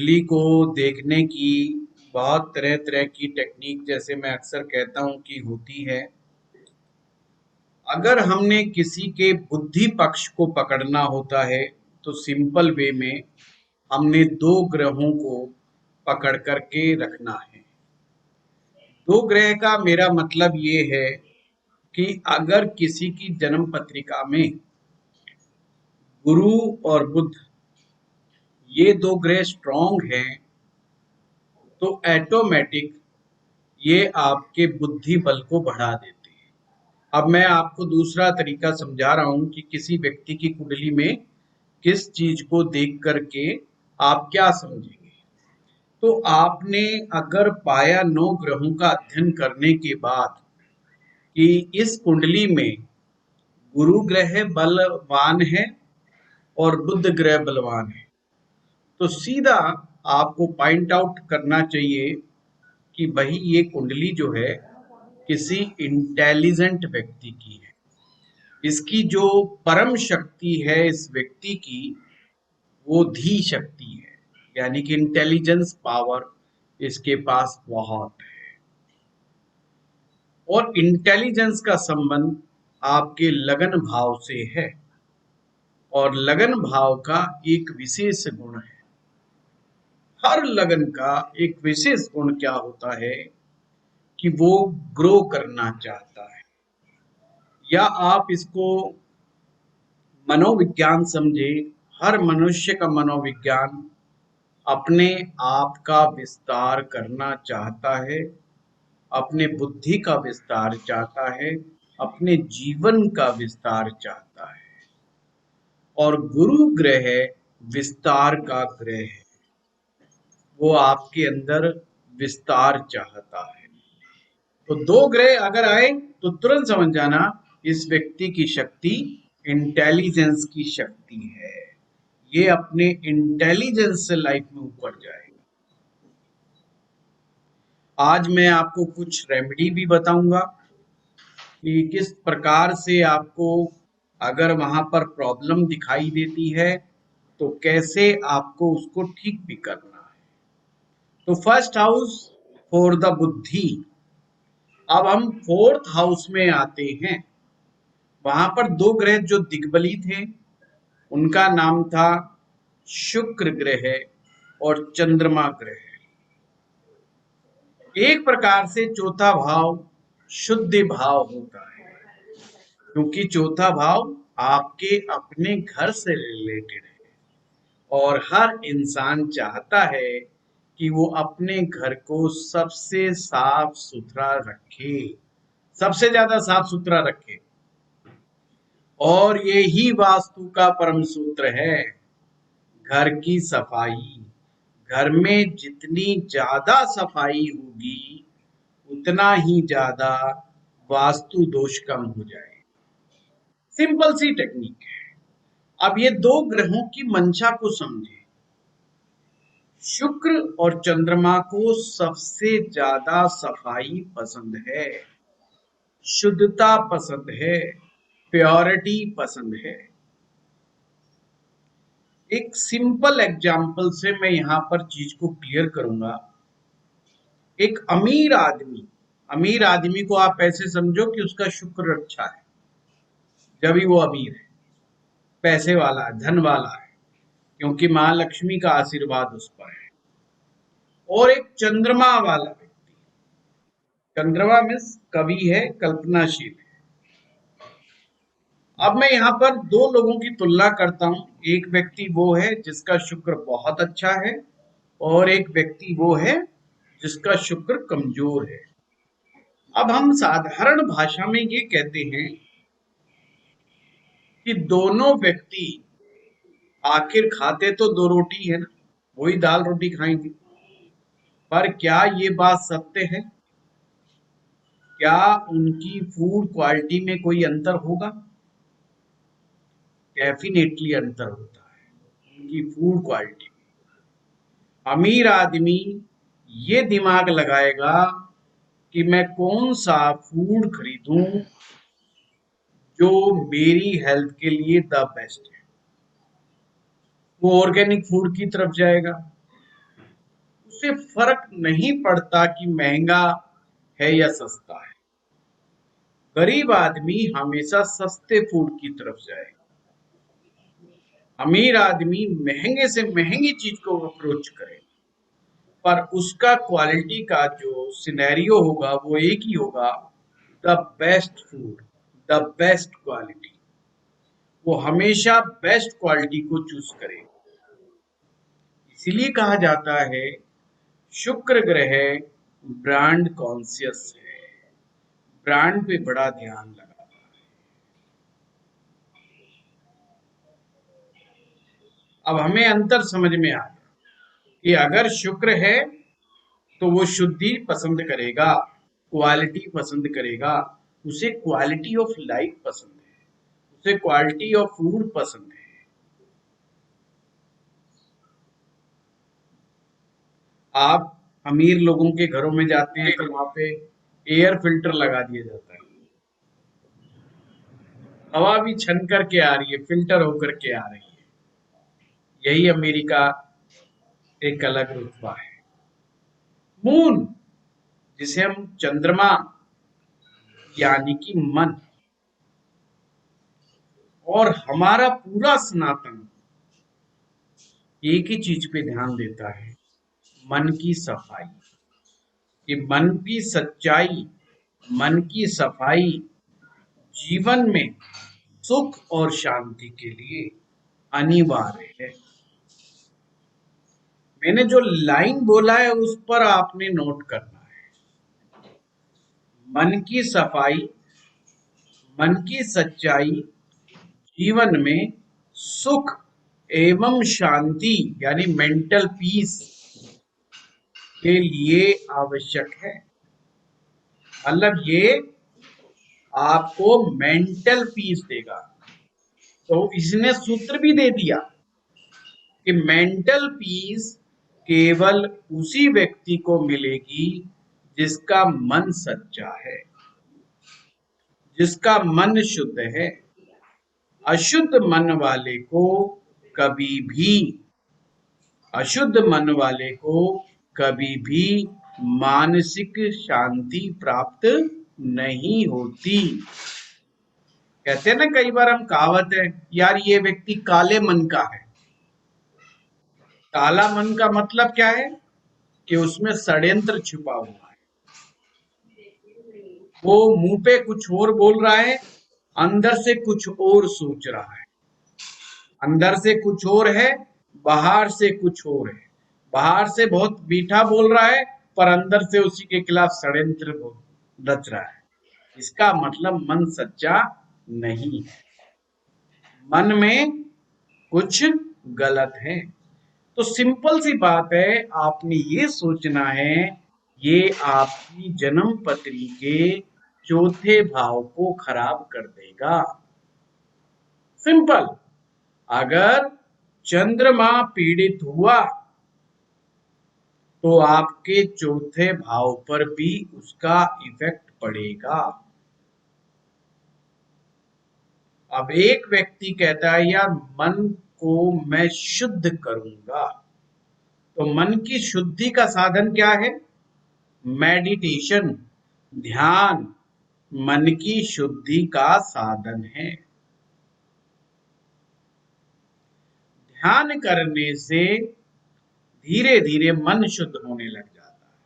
कुंडली को देखने की बहुत तरह तरह की टेक्निक, जैसे मैं अक्सर कहता हूं कि होती है। अगर हमने किसी के बुद्धि पक्ष को पकड़ना होता है तो सिंपल वे में हमने दो ग्रहों को पकड़ करके रखना है। दो ग्रह का मेरा मतलब ये है कि अगर किसी की जन्म पत्रिका में गुरु और बुध ये दो ग्रह स्ट्रांग हैं तो ऑटोमेटिक ये आपके बुद्धि बल को बढ़ा देते हैं। अब मैं आपको दूसरा तरीका समझा रहा हूं कि किसी व्यक्ति की कुंडली में किस चीज को देख करके आप क्या समझेंगे। तो आपने अगर पाया 9 ग्रहों का अध्ययन करने के बाद कि इस कुंडली में गुरु ग्रह बलवान है और बुध ग्रह बलवान है, तो सीधा आपको पॉइंट आउट करना चाहिए कि भाई ये कुंडली जो है किसी इंटेलिजेंट व्यक्ति की है। इसकी जो परम शक्ति है इस व्यक्ति की, वो धी शक्ति है, यानी कि इंटेलिजेंस पावर इसके पास बहुत है। और इंटेलिजेंस का संबंध आपके लगन भाव से है, और लगन भाव का एक विशेष गुण है। हर लगन का एक विशेष गुण क्या होता है कि वो ग्रो करना चाहता है, या आप इसको मनोविज्ञान समझे। हर मनुष्य का मनोविज्ञान अपने आप का विस्तार करना चाहता है, अपने बुद्धि का विस्तार चाहता है, अपने जीवन का विस्तार चाहता है। और गुरु ग्रह विस्तार का ग्रह है, वो आपके अंदर विस्तार चाहता है। तो दो ग्रह अगर आए तो तुरंत समझ जाना इस व्यक्ति की शक्ति इंटेलिजेंस की शक्ति है। ये अपने इंटेलिजेंस से लाइफ में ऊपर जाएगा। आज मैं आपको कुछ रेमेडी भी बताऊंगा कि किस प्रकार से आपको, अगर वहां पर प्रॉब्लम दिखाई देती है तो कैसे आपको उसको ठीक भी करना है। तो फर्स्ट हाउस फॉर द बुद्धि। अब हम फोर्थ हाउस में आते हैं। वहां पर दो ग्रह जो दिग्बली थे उनका नाम था शुक्र ग्रह और चंद्रमा ग्रह। एक प्रकार से चौथा भाव शुद्ध भाव होता है, क्योंकि चौथा भाव आपके अपने घर से रिलेटेड है। और हर इंसान चाहता है कि वो अपने घर को सबसे साफ सुथरा रखे, सबसे ज्यादा साफ सुथरा रखे। और ये ही वास्तु का परम सूत्र है, घर की सफाई। घर में जितनी ज्यादा सफाई होगी उतना ही ज्यादा वास्तु दोष कम हो जाए। सिंपल सी टेक्निक है। अब ये दो ग्रहों की मंशा को समझे। शुक्र और चंद्रमा को सबसे ज्यादा सफाई पसंद है, शुद्धता पसंद है, प्योरिटी पसंद है। एक सिंपल एग्जाम्पल से मैं यहां पर चीज को क्लियर करूंगा। एक अमीर आदमी को आप ऐसे समझो कि उसका शुक्र अच्छा है, जब भी वो अमीर है, पैसे वाला है, धन वाला है, क्योंकि महालक्ष्मी का आशीर्वाद उस पर है। और एक चंद्रमा वाला व्यक्ति, चंद्रमा मीन्स कवि है, कल्पनाशील है। अब मैं यहाँ पर दो लोगों की तुलना करता हूं। एक व्यक्ति वो है जिसका शुक्र बहुत अच्छा है, और एक व्यक्ति वो है जिसका शुक्र कमजोर है। अब हम साधारण भाषा में ये कहते हैं कि दोनों व्यक्ति आखिर खाते तो दो रोटी है ना, वही दाल रोटी खाएंगे। पर क्या ये बात सत्य है? क्या उनकी फूड क्वालिटी में कोई अंतर होगा? डेफिनेटली अंतर होता है उनकी फूड क्वालिटी में। अमीर आदमी ये दिमाग लगाएगा कि मैं कौन सा फूड खरीदूं जो मेरी हेल्थ के लिए द बेस्ट है। वो ऑर्गेनिक फूड की तरफ जाएगा। उससे फर्क नहीं पड़ता कि महंगा है या सस्ता है। गरीब आदमी हमेशा सस्ते फूड की तरफ जाएगा, अमीर आदमी महंगे से महंगी चीज को अप्रोच करेगा, पर उसका क्वालिटी का जो सिनेरियो होगा वो एक ही होगा, the best food, the best quality. वो हमेशा बेस्ट क्वालिटी को चूज करेगा। इसीलिए कहा जाता है शुक्र ग्रह ब्रांड कॉन्शियस है, ब्रांड पे बड़ा ध्यान लगा। अब हमें अंतर समझ में आ गया कि अगर शुक्र है तो वो शुद्धि पसंद करेगा, क्वालिटी पसंद करेगा, उसे क्वालिटी ऑफ लाइफ पसंद है, उसे क्वालिटी ऑफ फूड पसंद है। आप अमीर लोगों के घरों में जाते हैं तो वहां पे एयर फिल्टर लगा दिया जाता है, हवा भी छन करके आ रही है, फिल्टर होकर के आ रही है। यही अमेरिका एक अलग रुतबा है। मून, जिसे हम चंद्रमा यानी कि मन, और हमारा पूरा सनातन एक ही चीज पे ध्यान देता है, मन की सफाई। कि मन की सच्चाई, मन की सफाई जीवन में सुख और शांति के लिए अनिवार्य है। मैंने जो लाइन बोला है उस पर आपने नोट करना है। मन की सफाई, मन की सच्चाई जीवन में सुख एवं शांति यानी मेंटल पीस के लिए आवश्यक है। मतलब ये आपको मेंटल पीस देगा। तो इसने सूत्र भी दे दिया कि मेंटल पीस केवल उसी व्यक्ति को मिलेगी जिसका मन सच्चा है, जिसका मन शुद्ध है। अशुद्ध मन वाले को कभी भी, अशुद्ध मन वाले को कभी भी मानसिक शांति प्राप्त नहीं होती। कहते हैं ना, कई बार हम कहावत है, यार ये व्यक्ति काले मन का है। काला मन का मतलब क्या है कि उसमें षड्यंत्र छुपा हुआ है, वो मुंह पे कुछ और बोल रहा है, अंदर से कुछ और सोच रहा है। अंदर से कुछ और है, बाहर से कुछ और है। बाहर से बहुत मीठा बोल रहा है, पर अंदर से उसी के खिलाफ षड्यंत्र रच रहा है। इसका मतलब मन सच्चा नहीं है, मन में कुछ गलत है। तो सिंपल सी बात है, आपने ये सोचना है, ये आपकी जन्म पत्री के चौथे भाव को खराब कर देगा। सिंपल। अगर चंद्रमा पीड़ित हुआ तो आपके चौथे भाव पर भी उसका इफेक्ट पड़ेगा। अब एक व्यक्ति कहता है यार मन को मैं शुद्ध करूंगा, तो मन की शुद्धि का साधन क्या है? मेडिटेशन, ध्यान मन की शुद्धि का साधन है। ध्यान करने से धीरे धीरे मन शुद्ध होने लग जाता है।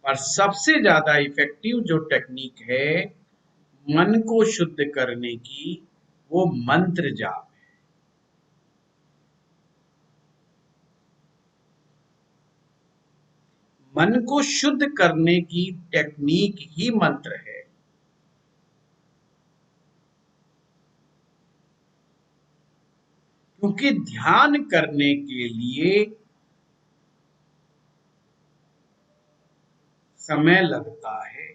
और सबसे ज्यादा इफेक्टिव जो टेक्निक है मन को शुद्ध करने की, वो मंत्र जाप है। मन को शुद्ध करने की टेक्निक ही मंत्र है। क्योंकि ध्यान करने के लिए समय लगता है।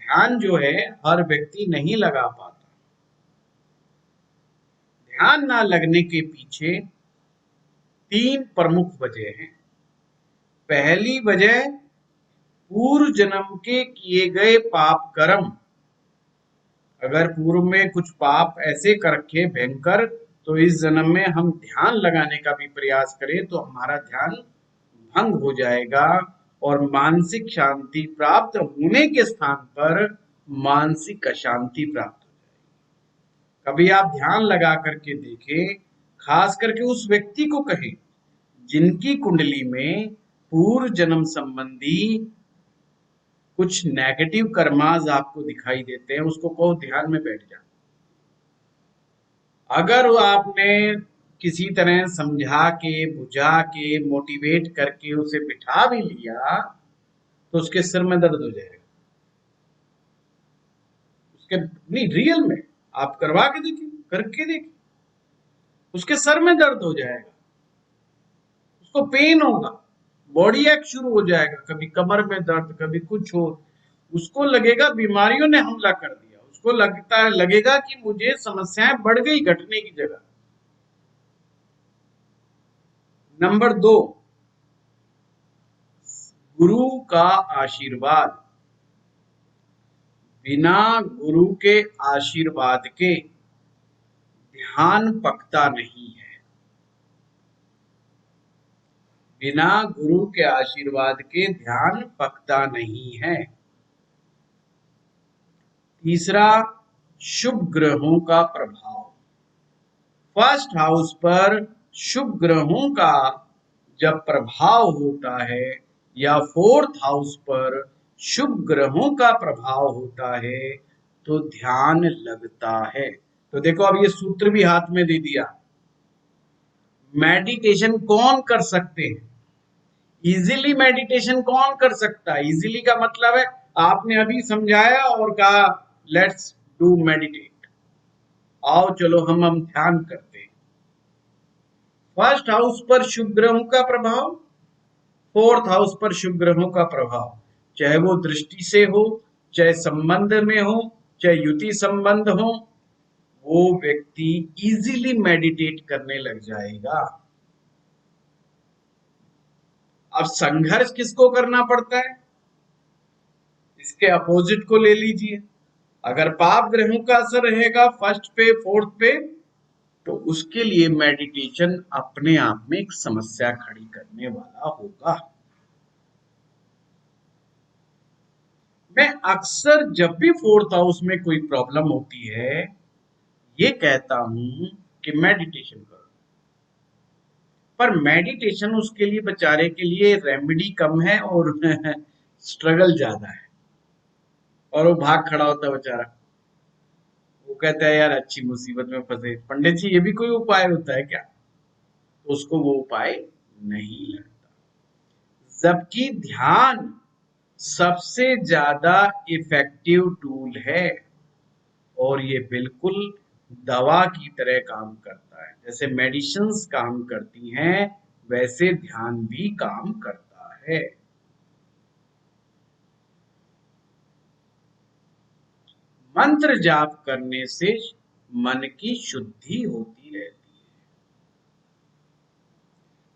ध्यान जो है हर व्यक्ति नहीं लगा पाता। ध्यान ना लगने के पीछे तीन प्रमुख वजह हैं। पहली वजह, पूर्व जन्म के किए गए पाप कर्म। अगर पूर्व में कुछ पाप ऐसे कर रखे भयंकर, तो इस जन्म में हम ध्यान लगाने का भी प्रयास करें तो हमारा ध्यान भंग हो जाएगा और मानसिक शांति प्राप्त होने के स्थान पर मानसिक अशांति प्राप्त हो जाएगी। कभी आप ध्यान लगा करके देखें, खास करके उस व्यक्ति को कहें जिनकी कुंडली में पूर्व जन्म संबंधी कुछ नेगेटिव कर्माज आपको दिखाई देते हैं, उसको कहो ध्यान में बैठ जा। अगर वो आपने किसी तरह समझा के, बुझा के, मोटिवेट करके उसे बिठा भी लिया तो उसके सिर में दर्द हो जाएगा। उसके नहीं, रियल में आप करवा के देखिए, करके देखिए, उसके सर में दर्द हो जाएगा, उसको पेन होगा, बॉडी एक्ट शुरू हो जाएगा, कभी कमर में दर्द, कभी कुछ हो, उसको लगेगा बीमारियों ने हमला कर दिया, उसको लगेगा कि मुझे समस्याएं बढ़ गई घटने की जगह। नंबर 2, गुरु का आशीर्वाद। बिना गुरु के आशीर्वाद के ध्यान पकता नहीं है। बिना गुरु के आशीर्वाद के ध्यान पकता नहीं है। तीसरा, शुभ ग्रहों का प्रभाव। फर्स्ट हाउस पर शुभ ग्रहों का जब प्रभाव होता है या फोर्थ हाउस पर शुभ ग्रहों का प्रभाव होता है तो ध्यान लगता है। तो देखो, अब ये सूत्र भी हाथ में दे दिया। मेडिटेशन कौन कर सकते हैं? इजीली मेडिटेशन कौन कर सकता है? इजीली का मतलब है आपने अभी समझाया और कहा लेट्स डू मेडिटेट, आओ चलो हम ध्यान करते हैं। फर्स्ट हाउस पर शुभ ग्रहों का प्रभाव, फोर्थ हाउस पर शुभ ग्रहों का प्रभाव, चाहे वो दृष्टि से हो, चाहे संबंध में हो, चाहे युति संबंध हो, वो व्यक्ति इजीली मेडिटेट करने लग जाएगा। अब संघर्ष किसको करना पड़ता है? इसके अपोजिट को ले लीजिए। अगर पाप ग्रहों का असर रहेगा फर्स्ट पे, फोर्थ पे, तो उसके लिए मेडिटेशन अपने आप में एक समस्या खड़ी करने वाला होगा। मैं अक्सर जब भी फोर्थ हाउस में कोई प्रॉब्लम होती है ये कहता हूं कि मेडिटेशन करो, पर मेडिटेशन उसके लिए, बेचारे के लिए रेमेडी कम है और स्ट्रगल ज्यादा है, और वो भाग खड़ा होता है बेचारा। वो कहता है यार अच्छी मुसीबत में फंसे, पंडित जी ये भी कोई उपाय होता है क्या? तो उसको वो उपाय नहीं लगता। जबकि ध्यान सबसे ज्यादा इफेक्टिव टूल है और ये बिल्कुल दवा की तरह काम करता है। जैसे मेडिसिन्स काम करती हैं वैसे ध्यान भी काम करता है। मंत्र जाप करने से मन की शुद्धि होती रहती है।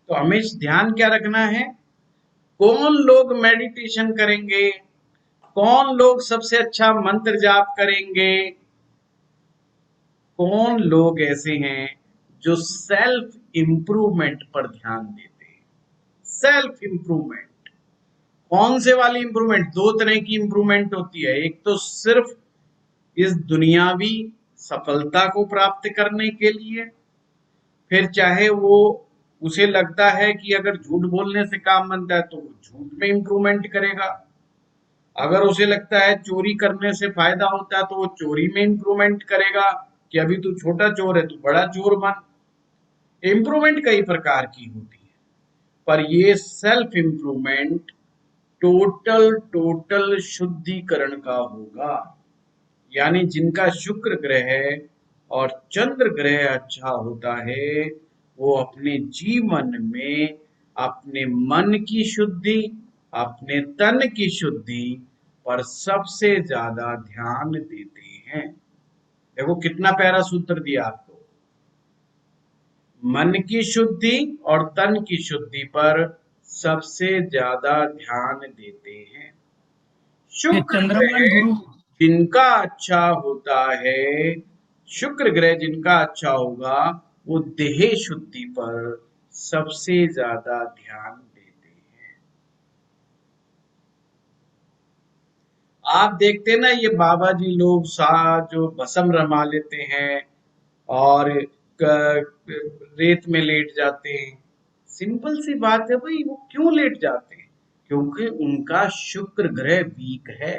तो हमें ध्यान क्या रखना है? कौन लोग मेडिटेशन करेंगे, कौन लोग सबसे अच्छा मंत्र जाप करेंगे, कौन लोग ऐसे हैं जो सेल्फ इंप्रूवमेंट पर ध्यान देते हैं। सेल्फ इंप्रूवमेंट, कौन से वाली इंप्रूवमेंट? दो तरह की इंप्रूवमेंट होती है। एक तो सिर्फ इस दुनियावी सफलता को प्राप्त करने के लिए, फिर चाहे वो उसे लगता है कि अगर झूठ बोलने से काम बनता है तो वो झूठ में इंप्रूवमेंट करेगा, अगर उसे लगता है चोरी करने से फायदा होता है तो वो चोरी में इंप्रूवमेंट करेगा कि अभी तू छोटा चोर है तू बड़ा चोर बन। इंप्रूवमेंट कई प्रकार की होती है, पर ये सेल्फ इंप्रूवमेंट टोटल टोटल शुद्धिकरण का होगा। यानी जिनका शुक्र ग्रह और चंद्र ग्रह अच्छा होता है वो अपने जीवन में अपने मन की शुद्धि, अपने तन की शुद्धि पर सबसे ज्यादा ध्यान देते हैं। देखो कितना प्यारा सूत्र दिया आपको। मन की शुद्धि और तन की शुद्धि पर सबसे ज्यादा ध्यान देते हैं। ये शुक्र चंद्रमा ग्रह गुरु जिनका अच्छा होता है, शुक्र ग्रह जिनका अच्छा होगा वो देह शुद्धि पर सबसे ज्यादा ध्यान देते हैं। आप देखते हैं ना, ये बाबा जी लोग सा जो भस्म रमा लेते हैं और रेत में लेट जाते हैं। सिंपल सी बात है भाई, वो क्यों लेट जाते हैं? क्योंकि उनका शुक्र ग्रह वीक है।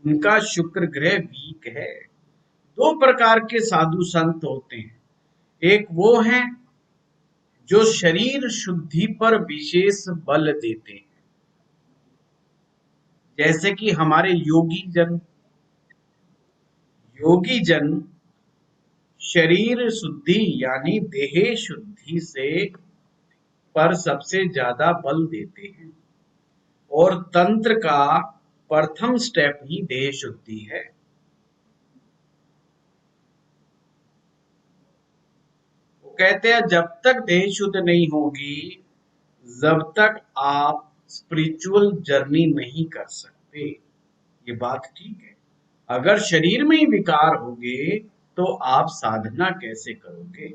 उनका शुक्र ग्रह वीक है। दो प्रकार के साधु संत होते हैं। एक वो हैं जो शरीर शुद्धि पर विशेष बल देते हैं, जैसे कि हमारे योगी जन शरीर शुद्धि यानी देह शुद्धि से पर सबसे ज्यादा बल देते हैं। और तंत्र का प्रथम स्टेप ही देह शुद्धि है। वो कहते हैं जब तक देह शुद्ध नहीं होगी, जब तक आप स्पिरिचुअल जर्नी नहीं कर सकते। ये बात ठीक है। अगर शरीर में ही विकार होंगे तो आप साधना कैसे करोगे?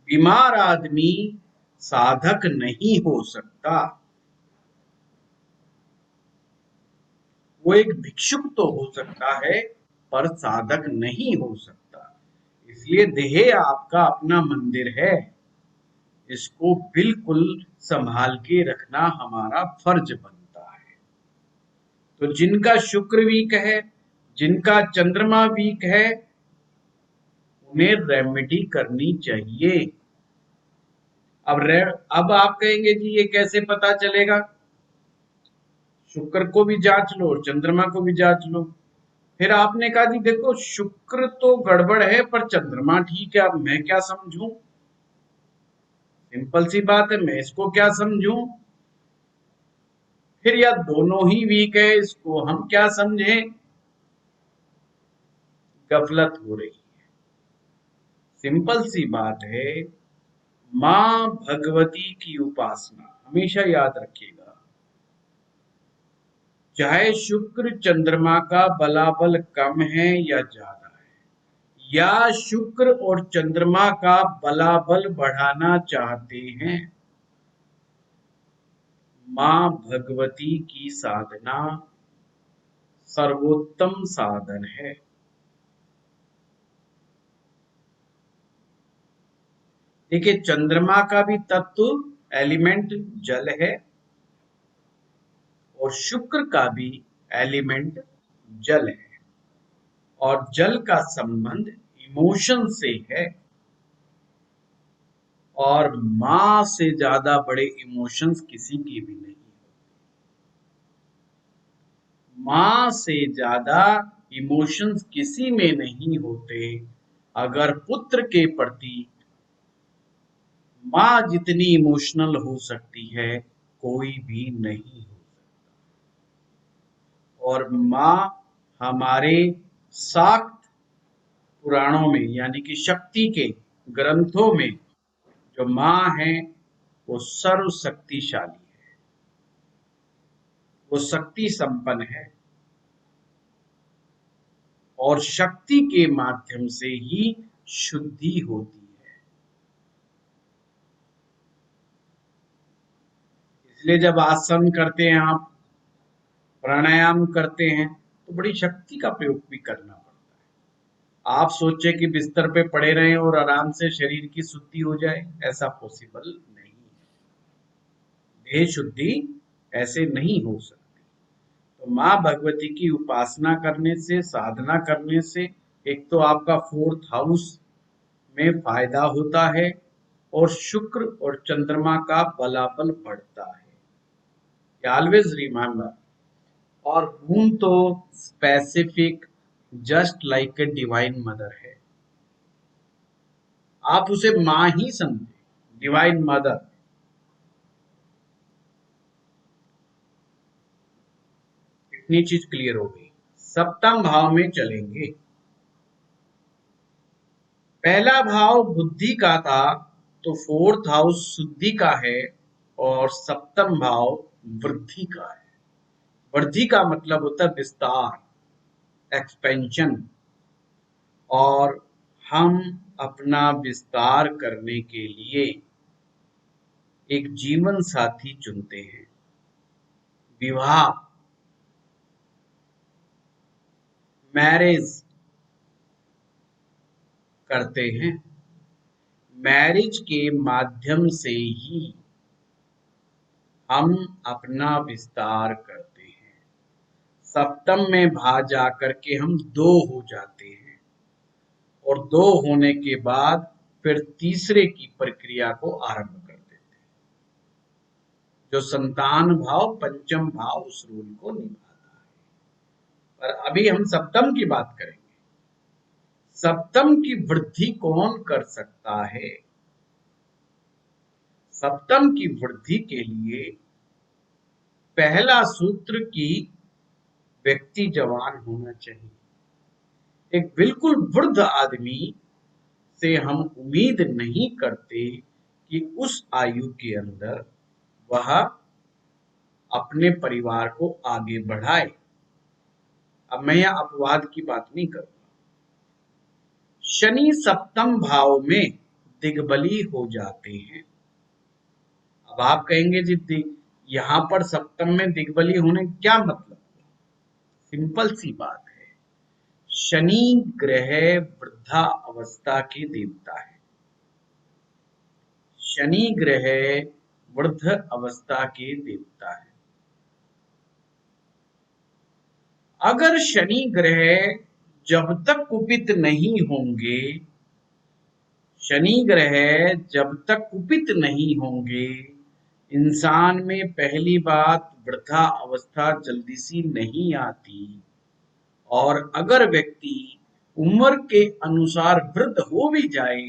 बीमार आदमी साधक नहीं हो सकता। वो एक भिक्षुक तो हो सकता है, पर साधक नहीं हो सकता। इसलिए देह आपका अपना मंदिर है। इसको बिल्कुल संभाल के रखना हमारा फर्ज बनता है। तो जिनका शुक्र वीक है, जिनका चंद्रमा वीक है, उन्हें रेमेडी करनी चाहिए। अब आप कहेंगे जी ये कैसे पता चलेगा? शुक्र को भी जांच लो और चंद्रमा को भी जांच लो। फिर आपने कहा जी देखो शुक्र तो गड़बड़ है पर चंद्रमा ठीक है, अब मैं क्या समझूं? सिंपल सी बात है, मैं इसको क्या समझूं? फिर या दोनों ही वीक है, इसको हम क्या समझें? गफलत हो रही है। सिंपल सी बात है, मां भगवती की उपासना हमेशा याद रखिएगा। चाहे शुक्र चंद्रमा का बलाबल कम है या ज्यादा है, या शुक्र और चंद्रमा का बलाबल बढ़ाना चाहते हैं, मां भगवती की साधना सर्वोत्तम साधन है। देखिए चंद्रमा का भी तत्व एलिमेंट जल है और शुक्र का भी एलिमेंट जल है, और जल का संबंध इमोशन से है। और मां से ज्यादा बड़े इमोशंस किसी के भी नहीं। मां से ज्यादा इमोशंस किसी में नहीं होते। अगर पुत्र के प्रति मां जितनी इमोशनल हो सकती है, कोई भी नहीं हो सकता। और मां हमारे शाक्त पुराणों में यानी कि शक्ति के ग्रंथों में जो मां है वो सर्वशक्तिशाली है, वो शक्ति संपन्न है और शक्ति के माध्यम से ही शुद्धि होती है। इसलिए जब आसन करते हैं आप, प्राणायाम करते हैं, तो बड़ी शक्ति का प्रयोग भी करना पड़ता है। आप सोचे कि बिस्तर पे पड़े रहें और आराम से शरीर की शुद्धि हो जाए, ऐसा पॉसिबल नहीं है। देह शुद्धि ऐसे नहीं हो सकती। तो माँ भगवती की उपासना करने से, साधना करने से, एक तो आपका फोर्थ हाउस में फायदा होता है और शुक्र और चंद्रमा का बलाबल बढ़ता है। Always remember. और हूं तो specific just like a divine mother है। आप उसे मां ही समझे, डिवाइन मदर। इतनी चीज क्लियर हो गई। सप्तम भाव में चलेंगे। पहला भाव बुद्धि का था, तो फोर्थ हाउस शुद्धि का है और सप्तम भाव वृद्धि का है। वृद्धि का मतलब होता है विस्तार, एक्सपेंशन और हम अपना विस्तार करने के लिए एक जीवन साथी चुनते हैं। विवाह, मैरिज करते हैं। मैरिज के माध्यम से ही हम अपना विस्तार करते हैं। सप्तम में भा जा करके हम दो हो जाते हैं और दो होने के बाद फिर तीसरे की प्रक्रिया को आरंभ कर देते हैं, जो संतान भाव पंचम भाव उस रोल को निभाता है। पर अभी हम सप्तम की बात करेंगे। सप्तम की वृद्धि कौन कर सकता है? सप्तम की वृद्धि के लिए पहला सूत्र की व्यक्ति जवान होना चाहिए। एक बिल्कुल वृद्ध आदमी से हम उम्मीद नहीं करते कि उस आयु के अंदर वह अपने परिवार को आगे बढ़ाए। अब मैं यह अपवाद की बात नहीं करूंगा। शनि सप्तम भाव में दिग्बली हो जाते हैं। अब आप कहेंगे जी यहां पर सप्तम में दिग्बली होने क्या मतलब? सिंपल सी बात है, शनि ग्रह वृद्धा अवस्था के देवता है। शनि ग्रह वृद्ध अवस्था के देवता है। अगर शनि ग्रह जब तक कुपित नहीं होंगे, शनि ग्रह जब तक कुपित नहीं होंगे, इंसान में पहली बात वृद्धा अवस्था जल्दी सी नहीं आती, और अगर व्यक्ति उम्र के अनुसार वृद्ध हो भी जाए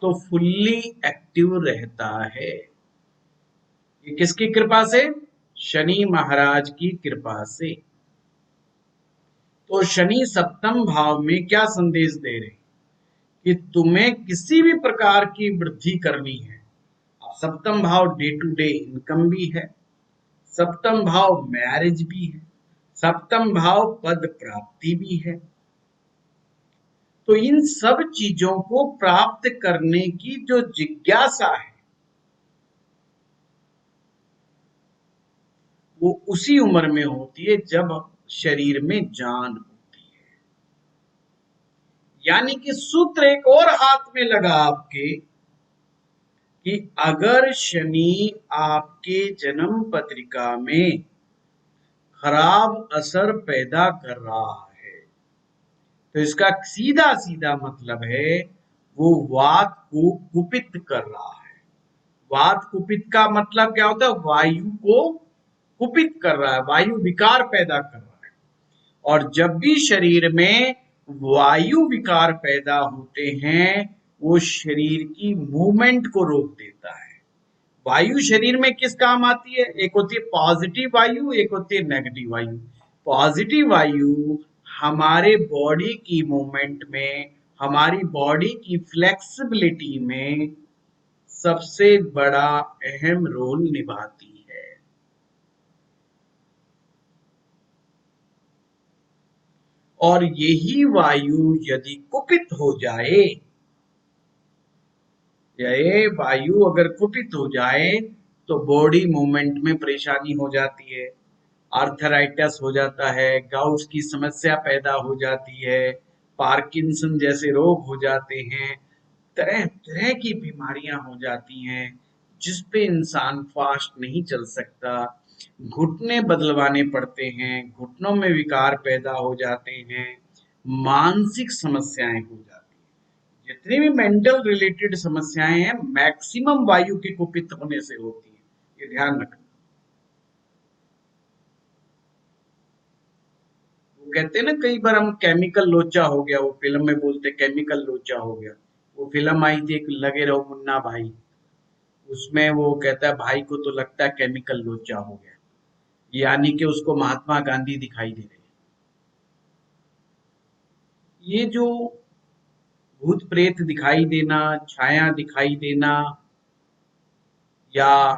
तो फुल्ली एक्टिव रहता है। ये किसकी कृपा से? शनि महाराज की कृपा से। तो शनि सप्तम भाव में क्या संदेश दे रहे कि तुम्हें किसी भी प्रकार की वृद्धि करनी है। अब सप्तम भाव डे टू डे इनकम भी है, सप्तम भाव मैरिज भी है, सप्तम भाव पद प्राप्ति भी है। तो इन सब चीजों को प्राप्त करने की जो जिज्ञासा है वो उसी उम्र में होती है जब शरीर में जान होती है। यानी कि सूत्र एक और हाथ में लगा आपके कि अगर शनि आपके जन्म पत्रिका में खराब असर पैदा कर रहा है तो इसका सीधा सीधा मतलब है वो वात को कुपित कर रहा है। वात कुपित का मतलब क्या होता है? वायु को कुपित कर रहा है, वायु विकार पैदा कर रहा है। और जब भी शरीर में वायु विकार पैदा होते हैं वो शरीर की मूवमेंट को रोक देता है। वायु शरीर में किस काम आती है? एक होती है पॉजिटिव वायु, एक होती है नेगेटिव वायु। पॉजिटिव वायु हमारे बॉडी की मूवमेंट में, हमारी बॉडी की फ्लेक्सिबिलिटी में सबसे बड़ा अहम रोल निभाती है। और यही वायु यदि कुपित हो जाए, ये वायु अगर कुपित हो जाए तो बॉडी मूवमेंट में परेशानी हो जाती है, आर्थराइटिस हो जाता है, गाउट्स की समस्या पैदा हो जाती है, पार्किंसन जैसे रोग हो जाते हैं, तरह तरह की बीमारियां हो जाती हैं जिस पे इंसान फास्ट नहीं चल सकता, घुटने बदलवाने पड़ते हैं, घुटनों में विकार पैदा हो जाते हैं, मानसिक समस्याएं हो जाती हैं। जितनी भी मेंटल रिलेटेड समस्याएं हैं मैक्सिमम वायु के कुपित होने से होती है, ये ध्यान रखना। वो कहते हैं ना कई बार हम केमिकल लोचा हो गया, वो फिल्म में बोलते केमिकल लोचा हो गया। वो फिल्म आई थी एक लगे रहो मुन्ना भाई, उसमें वो कहता है भाई को तो लगता है केमिकल लोचा हो गया, यानी कि उसको महात्मा गांधी दिखाई दे रहे हैं। ये जो भूत प्रेत दिखाई देना, छाया दिखाई देना या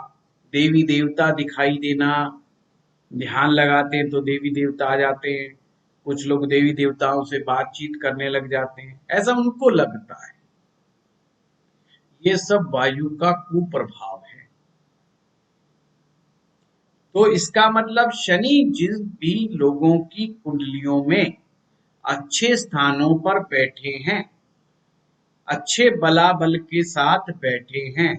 देवी देवता दिखाई देना, ध्यान लगाते हैं तो देवी देवता आ जाते हैं, कुछ लोग देवी देवताओं से बातचीत करने लग जाते हैं, ऐसा उनको लगता है। ये सब वायु का कुप्रभाव है। तो इसका मतलब शनि जिस भी लोगों की कुंडलियों में अच्छे स्थानों पर बैठे हैं, अच्छे बलाबल के साथ बैठे हैं,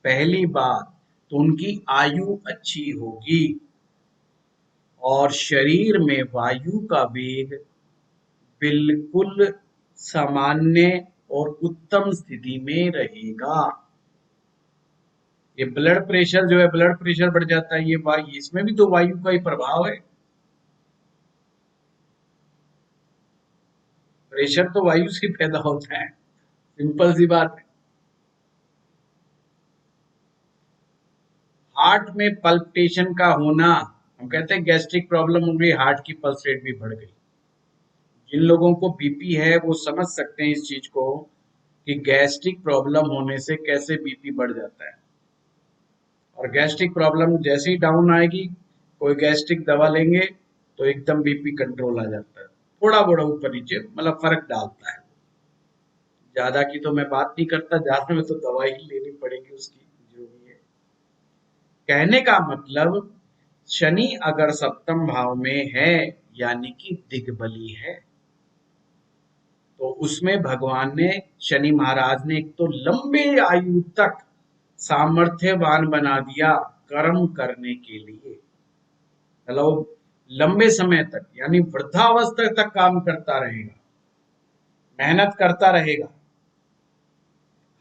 पहली बात तो उनकी आयु अच्छी होगी और शरीर में वायु का वेग बिल्कुल सामान्य और उत्तम स्थिति में रहेगा। ये ब्लड प्रेशर जो है, ब्लड प्रेशर बढ़ जाता है, ये वायु, इसमें भी तो वायु का ही प्रभाव है। प्रेशर तो वायु से पैदा होता है, सिंपल सी बात है। हार्ट में पल्पिटेशन का होना, हम कहते हैं गैस्ट्रिक प्रॉब्लम हो गई, हार्ट की पल्स रेट भी बढ़ गई। जिन लोगों को बीपी है वो समझ सकते हैं इस चीज को कि गैस्ट्रिक प्रॉब्लम होने से कैसे बीपी बढ़ जाता है। और गैस्ट्रिक प्रॉब्लम जैसे ही डाउन आएगी, कोई गैस्ट्रिक दवा लेंगे तो एकदम बीपी कंट्रोल आ जाता है, थोड़ा बड़ा ऊपर नीचे मतलब फर्क डालता है। ज्यादा की तो मैं बात नहीं करता, ज्यादा में तो दवाई ही लेनी पड़ेगी उसकी, जो भी है। कहने का मतलब शनि अगर सप्तम भाव में है यानी कि दिग्बली है, तो उसमें भगवान ने, शनि महाराज ने एक तो लंबे आयु तक सामर्थ्यवान बना दिया कर्म करने के लिए, मतलब लंबे समय तक यानी वृद्धावस्था तक काम करता रहेगा, मेहनत करता रहेगा,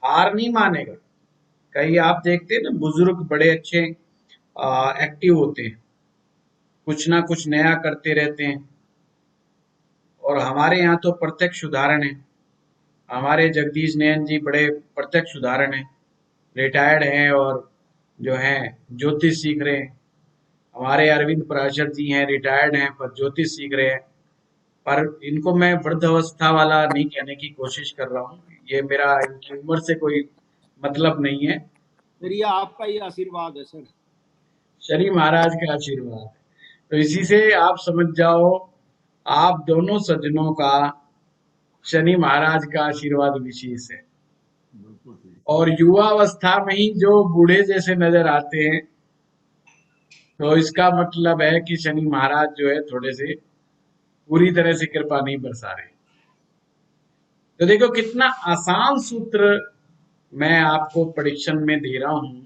हार नहीं मानेगा। कई आप देखते हैं ना, बुजुर्ग बड़े अच्छे एक्टिव होते हैं, कुछ ना कुछ नया करते रहते हैं। और हमारे यहाँ तो प्रत्यक्ष उदाहरण है, हमारे जगदीश नयन जी बड़े प्रत्यक्ष उदाहरण है, रिटायर्ड हैं और जो है ज्योतिष सीख रहे हैं। हमारे अरविंद पराशर जी हैं, रिटायर्ड हैं पर ज्योतिष सीख रहे हैं। पर इनको मैं वृद्ध अवस्था वाला नहीं कहने की कोशिश कर रहा हूँ, ये मेरा इनकी उम्र से कोई मतलब नहीं है। सर ये आपका ही आशीर्वाद है सर, शनि महाराज का आशीर्वाद है। तो इसी से आप समझ जाओ, आप दोनों सज्जनों का शनि महाराज का आशीर्वाद विशेष है। और युवावस्था में ही जो बूढ़े जैसे नजर आते हैं, तो इसका मतलब है कि शनि महाराज जो है थोड़े से पूरी तरह से कृपा नहीं बरसा रहे। तो देखो कितना आसान सूत्र मैं आपको प्रेडिक्शन में दे रहा हूं,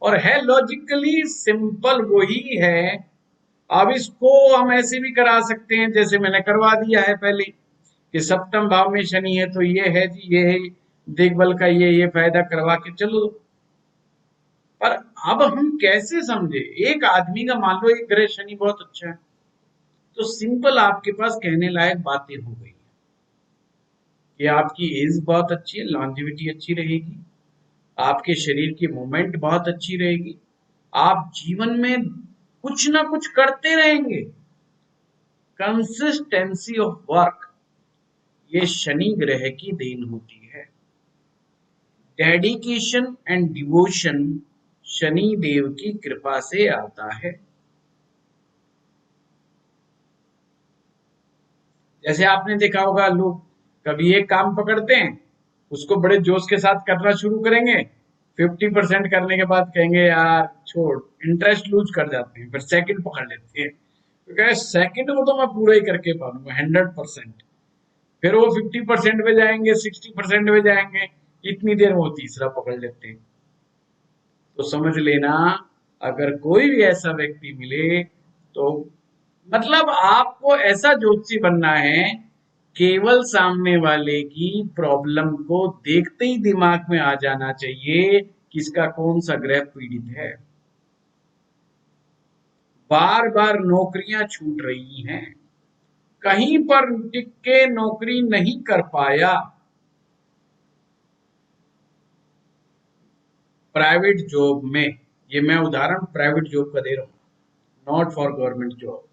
और है लॉजिकली सिंपल वही है। अब इसको हम ऐसे भी करा सकते हैं जैसे मैंने करवा दिया है पहले, कि सप्तम भाव में शनि है तो ये है जी, ये है देखबल का ये फायदा करवा के चलो। पर अब हम कैसे समझे, एक आदमी का मान लो एक ग्रह शनि बहुत अच्छा है, तो सिंपल आपके पास कहने लायक बातें हो गई कि आपकी एज बहुत अच्छी है, लॉन्जिविटी अच्छी रहेगी, आपके शरीर की मूवमेंट बहुत अच्छी रहेगी, आप जीवन में कुछ ना कुछ करते रहेंगे, कंसिस्टेंसी ऑफ वर्क, ये शनि ग्रह की देन होती है। Dedication and devotion Shani Dev की कृपा से आता है। जैसे आपने देखा होगा, लोग कभी एक काम पकड़ते हैं, उसको बड़े जोश के साथ करना शुरू करेंगे, 50% करने के बाद कहेंगे यार छोड़, इंटरेस्ट लूज कर जाते हैं, फिर सेकंड पकड़ लेते हैं, तो कहे सेकंड को तो मैं पूरा ही करके पाऊंगा 100%, फिर वो 50% पे जाएंगे, 60% पे जाएंगे, इतनी देर में वो तीसरा पकड़ लेते हैं। तो समझ लेना, अगर कोई भी ऐसा व्यक्ति मिले तो मतलब आपको ऐसा ज्योतिषी बनना है, केवल सामने वाले की प्रॉब्लम को देखते ही दिमाग में आ जाना चाहिए कि इसका कौन सा ग्रह पीड़ित है। बार बार नौकरियां छूट रही हैं, कहीं पर टिक के नौकरी नहीं कर पाया, प्राइवेट जॉब में, ये मैं उदाहरण प्राइवेट जॉब का दे रहा हूं, नॉट फॉर गवर्नमेंट जॉब,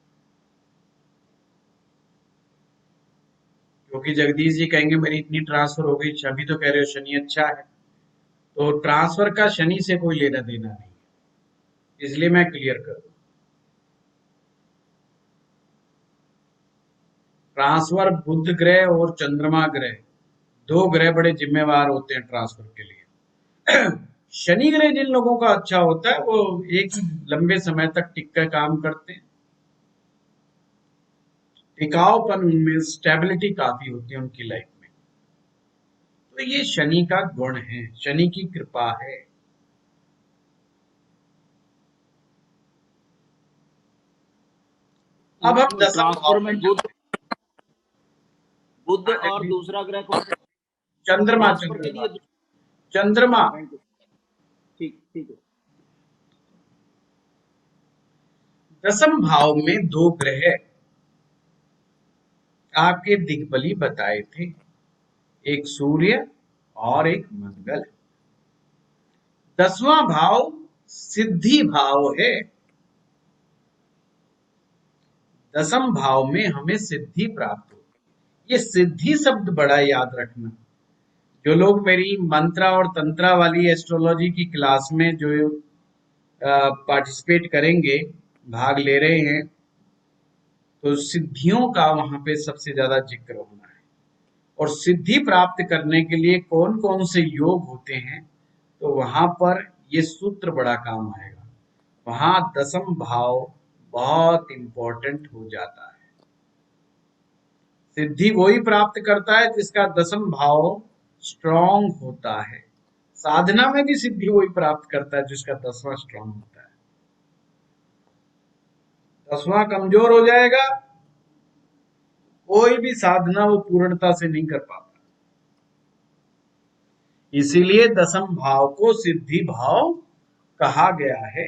क्योंकि जगदीश जी कहेंगे मेरी इतनी ट्रांसफर हो गई, अभी तो कह रहे हो शनि अच्छा है, तो ट्रांसफर का शनि से कोई लेना देना नहीं, इसलिए मैं क्लियर कर दूं। ट्रांसफर बुध ग्रह और चंद्रमा ग्रह, दो ग्रह बड़े जिम्मेवार होते हैं ट्रांसफर के लिए। शनि ग्रह जिन लोगों का अच्छा होता है वो एक ही लंबे समय तक टिक कर काम करते हैं, टिकाऊपन उनमें, स्टेबिलिटी काफी होती है उनकी लाइफ में। तो ये शनि का गुण है, शनि की कृपा है। अब हम दसम ट्रांसफर भाव में में बुध, चलते बुध हैं। हाँ, और दूसरा ग्रह कौन सा? चंद्रमा, ट्रांसफर के लिए चंद्रमा। Thank you. ठीक ठीक है। दसम भाव में दो ग्रह आपके दिग्बली बताए थे, एक सूर्य और एक मंगल। दसवां भाव सिद्धि भाव है। दसम भाव में हमें सिद्धि प्राप्त होती है। ये सिद्धि शब्द बड़ा याद रखना। जो लोग मेरी मंत्रा और तंत्रा वाली एस्ट्रोलॉजी की क्लास में जो पार्टिसिपेट करेंगे, भाग ले रहे हैं, तो सिद्धियों का वहां पे सबसे ज्यादा जिक्र होना है। और सिद्धि प्राप्त करने के लिए कौन कौन से योग होते हैं, तो वहां पर ये सूत्र बड़ा काम आएगा। वहां दसम भाव बहुत इंपॉर्टेंट हो जाता है। सिद्धि वही प्राप्त करता है जिसका दसम भाव स्ट्रांग होता है। साधना में भी सिद्धि वही प्राप्त करता है जिसका दसवां स्ट्रांग होता है। दसवां कमजोर हो जाएगा, कोई भी साधना वो पूर्णता से नहीं कर पाता। इसीलिए दसम भाव को सिद्धि भाव कहा गया है।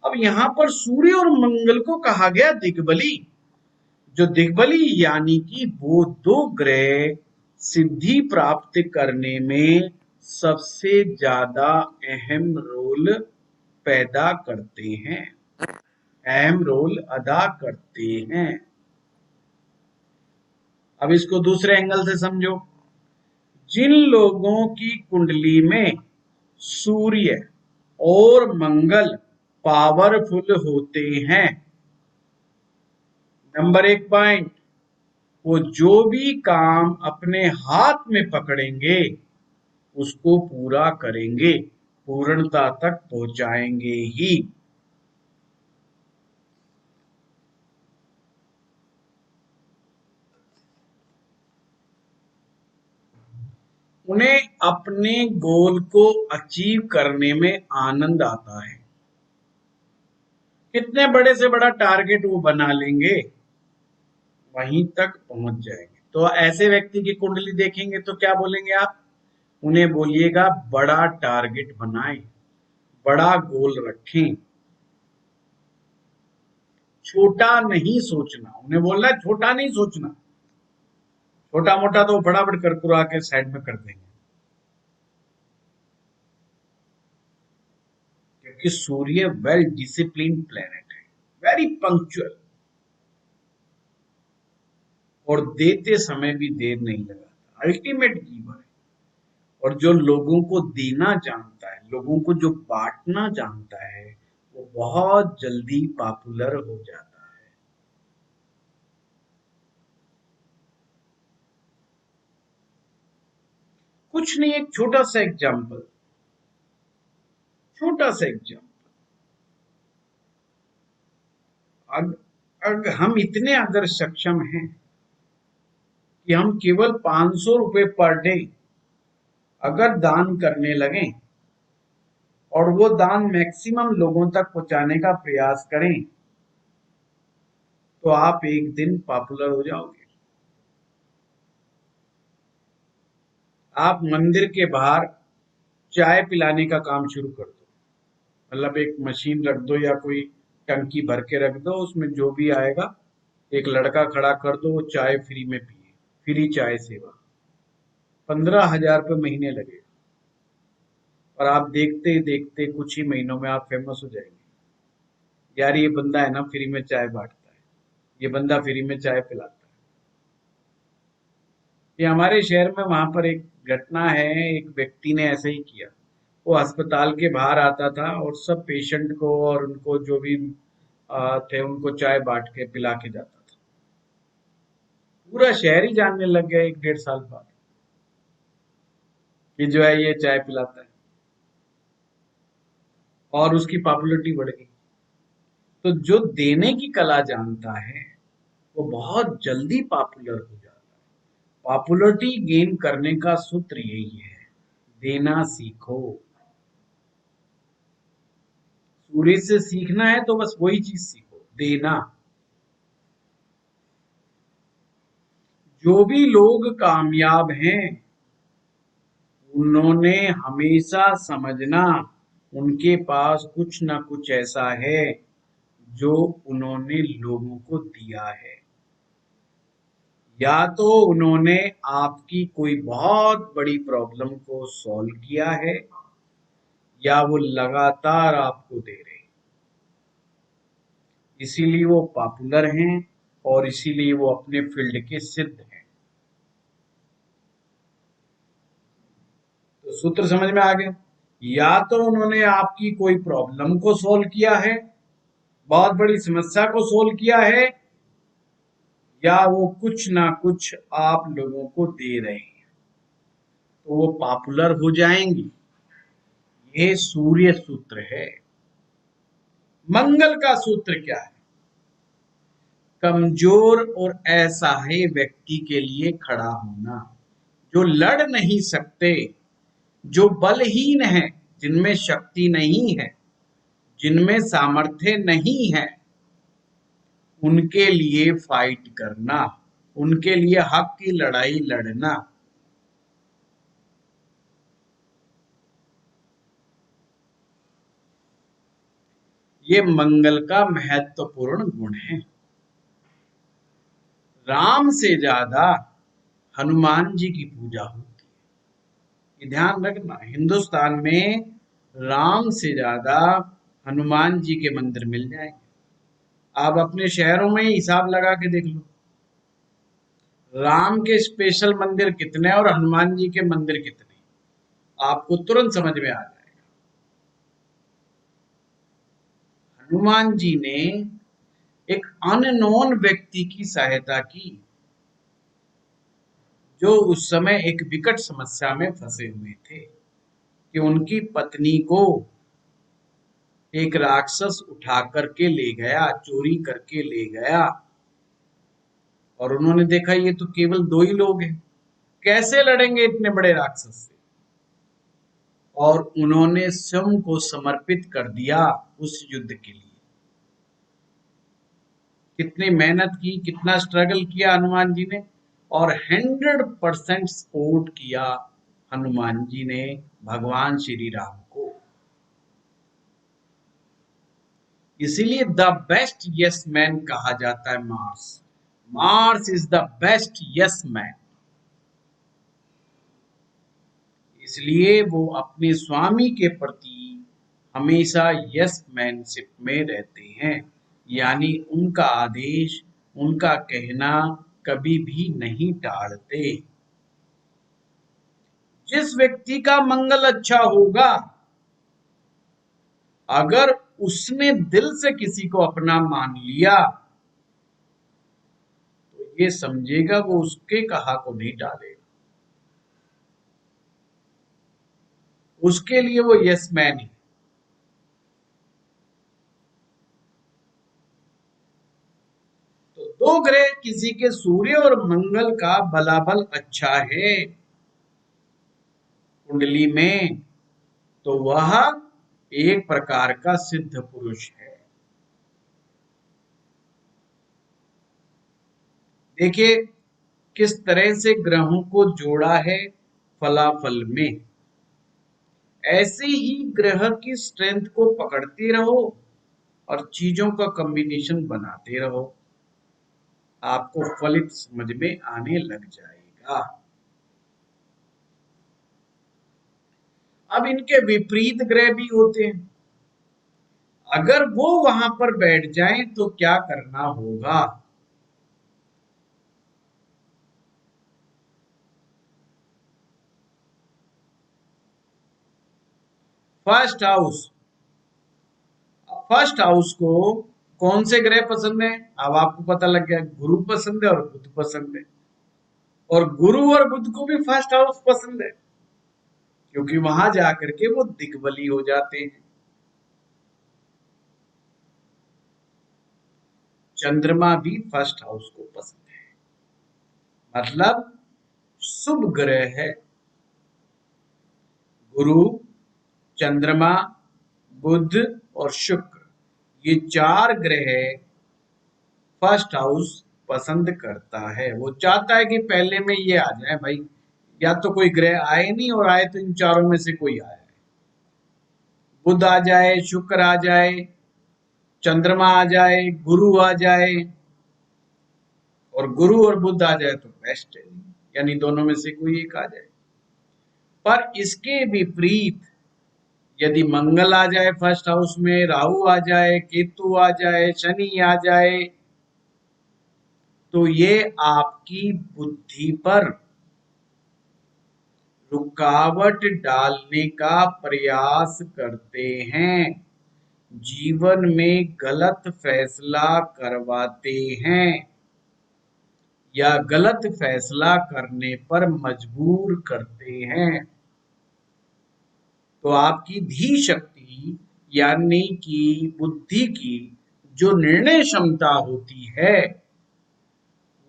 अब यहां पर सूर्य और मंगल को कहा गया दिग्बली। जो दिग्बली यानी कि वो दो ग्रह सिद्धि प्राप्त करने में सबसे ज्यादा अहम रोल पैदा करते हैं, अहम रोल अदा करते हैं। अब इसको दूसरे एंगल से समझो। जिन लोगों की कुंडली में सूर्य और मंगल पावरफुल होते हैं, नंबर एक पॉइंट, वो जो भी काम अपने हाथ में पकड़ेंगे उसको पूरा करेंगे, पूर्णता तक पहुंचाएंगे ही। उन्हें अपने गोल को अचीव करने में आनंद आता है। कितने बड़े से बड़ा टारगेट वो बना लेंगे, वहीं तक पहुंच जाएंगे। तो ऐसे व्यक्ति की कुंडली देखेंगे तो क्या बोलेंगे आप? उन्हें बोलिएगा बड़ा टारगेट बनाएं, बड़ा गोल रखें, छोटा नहीं सोचना। उन्हें बोलना है छोटा नहीं सोचना। छोटा मोटा तो फटाफट करकुरा के साइड में कर देंगे, क्योंकि सूर्य वेल डिसिप्लिन प्लेनेट है, वेरी पंक्चुअल, और देते समय भी देर नहीं लगाता, अल्टीमेट गिवर है। और जो लोगों को देना जानता है, लोगों को जो बांटना जानता है, वो बहुत जल्दी पॉपुलर हो जाता है। कुछ नहीं, एक छोटा सा एग्जाम्पल, छोटा सा एग्जाम्पल। अगर हम इतने अगर सक्षम हैं कि हम केवल 500 रुपए पर डे अगर दान करने लगे और वो दान मैक्सिमम लोगों तक पहुंचाने का प्रयास करें, तो आप एक दिन पॉपुलर हो जाओगे। आप मंदिर के बाहर चाय पिलाने का काम शुरू कर दो, मतलब एक मशीन रख दो या कोई टंकी भर के रख दो, उसमें जो भी आएगा एक लड़का खड़ा कर दो, वो चाय फ्री में पिए, फ्री चाय सेवा। 15,000 रुपये महीने लगेगा, और आप देखते ही देखते कुछ ही महीनों में आप फेमस हो जाएंगे। यार ये बंदा है ना फ्री में चाय बांटता है, ये बंदा फ्री में चाय पिलाता है। ये हमारे शहर में वहां पर एक घटना है, एक व्यक्ति ने ऐसे ही किया। वो अस्पताल के बाहर आता था और सब पेशेंट को और उनको जो भी थे उनको चाय बांट के पिला के जाता था। पूरा शहर ही जानने लग गया 1-1.5 साल बाद कि जो है ये चाय पिलाता है, और उसकी पॉपुलैरिटी बढ़ गई। तो जो देने की कला जानता है वो बहुत जल्दी पॉपुलर हो जाता है। पॉपुलैरिटी गेन करने का सूत्र यही है, देना सीखो। सूर्य से सीखना है तो बस वही चीज सीखो, देना। जो भी लोग कामयाब हैं उन्होंने हमेशा समझना उनके पास कुछ ना कुछ ऐसा है जो उन्होंने लोगों को दिया है। या तो उन्होंने आपकी कोई बहुत बड़ी प्रॉब्लम को सॉल्व किया है, या वो लगातार आपको दे रहे हैं। इसीलिए वो पॉपुलर हैं और इसीलिए वो अपने फील्ड के सिद्ध हैं। तो सूत्र समझ में आ गया। या तो उन्होंने आपकी कोई प्रॉब्लम को सॉल्व किया है, बहुत बड़ी समस्या को सॉल्व किया है, या वो कुछ ना कुछ आप लोगों को दे रहे हैं, तो वो पॉपुलर हो जाएंगी। ये सूर्य सूत्र है। मंगल का सूत्र क्या है? कमजोर और असहाय व्यक्ति के लिए खड़ा होना, जो लड़ नहीं सकते, जो बलहीन है, जिनमें शक्ति नहीं है, जिनमें सामर्थ्य नहीं है, उनके लिए फाइट करना, उनके लिए हक की लड़ाई लड़ना। ये मंगल का महत्वपूर्ण गुण है। राम से ज्यादा हनुमान जी की पूजा होती है। ये ध्यान रखना, हिंदुस्तान में राम से ज्यादा हनुमान जी के मंदिर मिल जाएंगे। आप अपने शहरों में ही हिसाब लगा के देख लो, राम के स्पेशल मंदिर कितने और हनुमान जी के मंदिर कितने, आपको तुरंत समझ में आ जाएगा। हनुमान जी ने एक अननोन व्यक्ति की सहायता की, जो उस समय एक विकट समस्या में फंसे हुए थे कि उनकी पत्नी को एक राक्षस उठा करके ले गया, चोरी करके ले गया, और उन्होंने देखा ये तो केवल 2 ही लोग हैं, कैसे लड़ेंगे इतने बड़े राक्षस से, और उन्होंने स्वयं को समर्पित कर दिया उस युद्ध के लिए। कितनी मेहनत की, कितना स्ट्रगल किया हनुमान जी ने, और 100% सपोर्ट किया हनुमान जी ने भगवान श्री राम को। इसीलिए द बेस्ट यस मैन कहा जाता है Mars. Mars is the best yes man. इसलिए वो अपने स्वामी के प्रति हमेशा यस मैनशिप में रहते हैं, यानी उनका आदेश, उनका कहना कभी भी नहीं टालते। जिस व्यक्ति का मंगल अच्छा होगा, अगर उसने दिल से किसी को अपना मान लिया, तो ये समझेगा वो उसके कहा को नहीं टालेगा, उसके लिए वो यस मैन है। तो 2 ग्रह किसी के सूर्य और मंगल का बलाबल अच्छा है कुंडली में, तो वह एक प्रकार का सिद्ध पुरुष है। देखिए किस तरह से ग्रहों को जोड़ा है फलाफल में। ऐसे ही ग्रह की स्ट्रेंथ को पकड़ते रहो और चीजों का कॉम्बिनेशन बनाते रहो, आपको फलित समझ में आने लग जाएगा। अब इनके विपरीत ग्रह भी होते हैं, अगर वो वहां पर बैठ जाएं तो क्या करना होगा? फर्स्ट हाउस, फर्स्ट हाउस को कौन से ग्रह पसंद है? अब आपको पता लग गया, गुरु पसंद है और बुध पसंद है। और गुरु और बुध को भी फर्स्ट हाउस पसंद है, क्योंकि वहां जाकर के वो दिग्बली हो जाते हैं। चंद्रमा भी फर्स्ट हाउस को पसंद है, मतलब शुभ ग्रह है। गुरु, चंद्रमा, बुध और शुक्र, ये 4 ग्रह फर्स्ट हाउस पसंद करता है। वो चाहता है कि पहले में ये आ जाए भाई, या तो कोई ग्रह आए नहीं, और आए तो इन चारों में से कोई आए। बुध आ जाए, शुक्र आ जाए, चंद्रमा आ जाए, गुरु आ जाए, और गुरु और बुध आ जाए तो बेस्ट है, यानी दोनों में से कोई एक आ जाए। पर इसके विपरीत यदि मंगल आ जाए फर्स्ट हाउस में, राहु आ जाए, केतु आ जाए, शनि आ जाए, तो ये आपकी बुद्धि पर रुकावट डालने का प्रयास करते हैं, जीवन में गलत फैसला करवाते हैं, या गलत फैसला करने पर मजबूर करते हैं। तो आपकी धी शक्ति, यानी कि बुद्धि की जो निर्णय क्षमता होती है,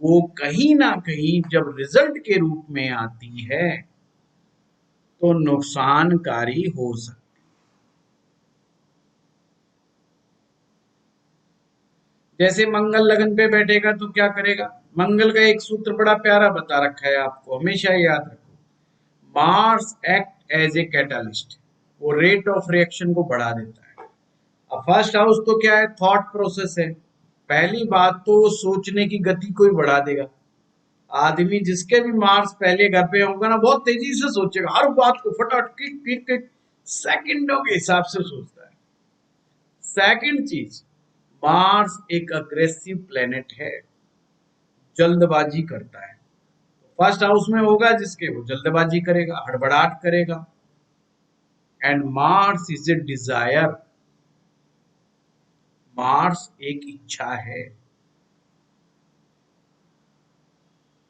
वो कहीं ना कहीं जब रिजल्ट के रूप में आती है तो नुकसानकारी हो सकती है। जैसे मंगल लगन पे बैठेगा तो क्या करेगा? मंगल का एक सूत्र बड़ा प्यारा बता रखा है, आपको हमेशा याद रखो। Mars act as a catalyst, वो रेट ऑफ रिएक्शन को बढ़ा देता है। अब फर्स्ट हाउस तो क्या है? थॉट प्रोसेस है। पहली बात तो सोचने की गति को ही बढ़ा देगा। आदमी जिसके भी मार्स पहले घर पे होगा ना, बहुत तेजी से सोचेगा, हर बात को फटाफट क्लिक क्लिक क्लिक सेकंडों के हिसाब से सोचता है। सेकंड चीज, मार्स एक अग्रेसिव प्लेनेट है, जल्दबाजी करता है। फर्स्ट हाउस में होगा जिसके, वो जल्दबाजी करेगा, हड़बड़ाहट करेगा। And Mars is a Dzire, Mars एक इच्छा है।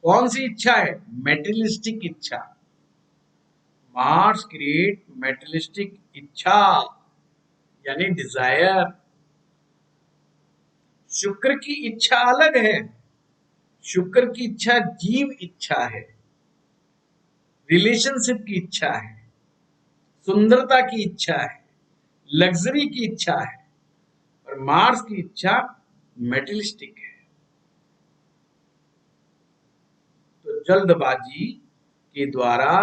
कौन सी इच्छा है? मेटेरियलिस्टिक इच्छा। मार्स क्रिएट मेटेरियलिस्टिक इच्छा, यानी डिजायर। शुक्र की इच्छा अलग है। शुक्र की इच्छा जीव इच्छा है, रिलेशनशिप की इच्छा है, सुंदरता की इच्छा है, लग्जरी की इच्छा है। और मार्स की इच्छा मेटेरियलिस्टिक है, तो जल्दबाजी के द्वारा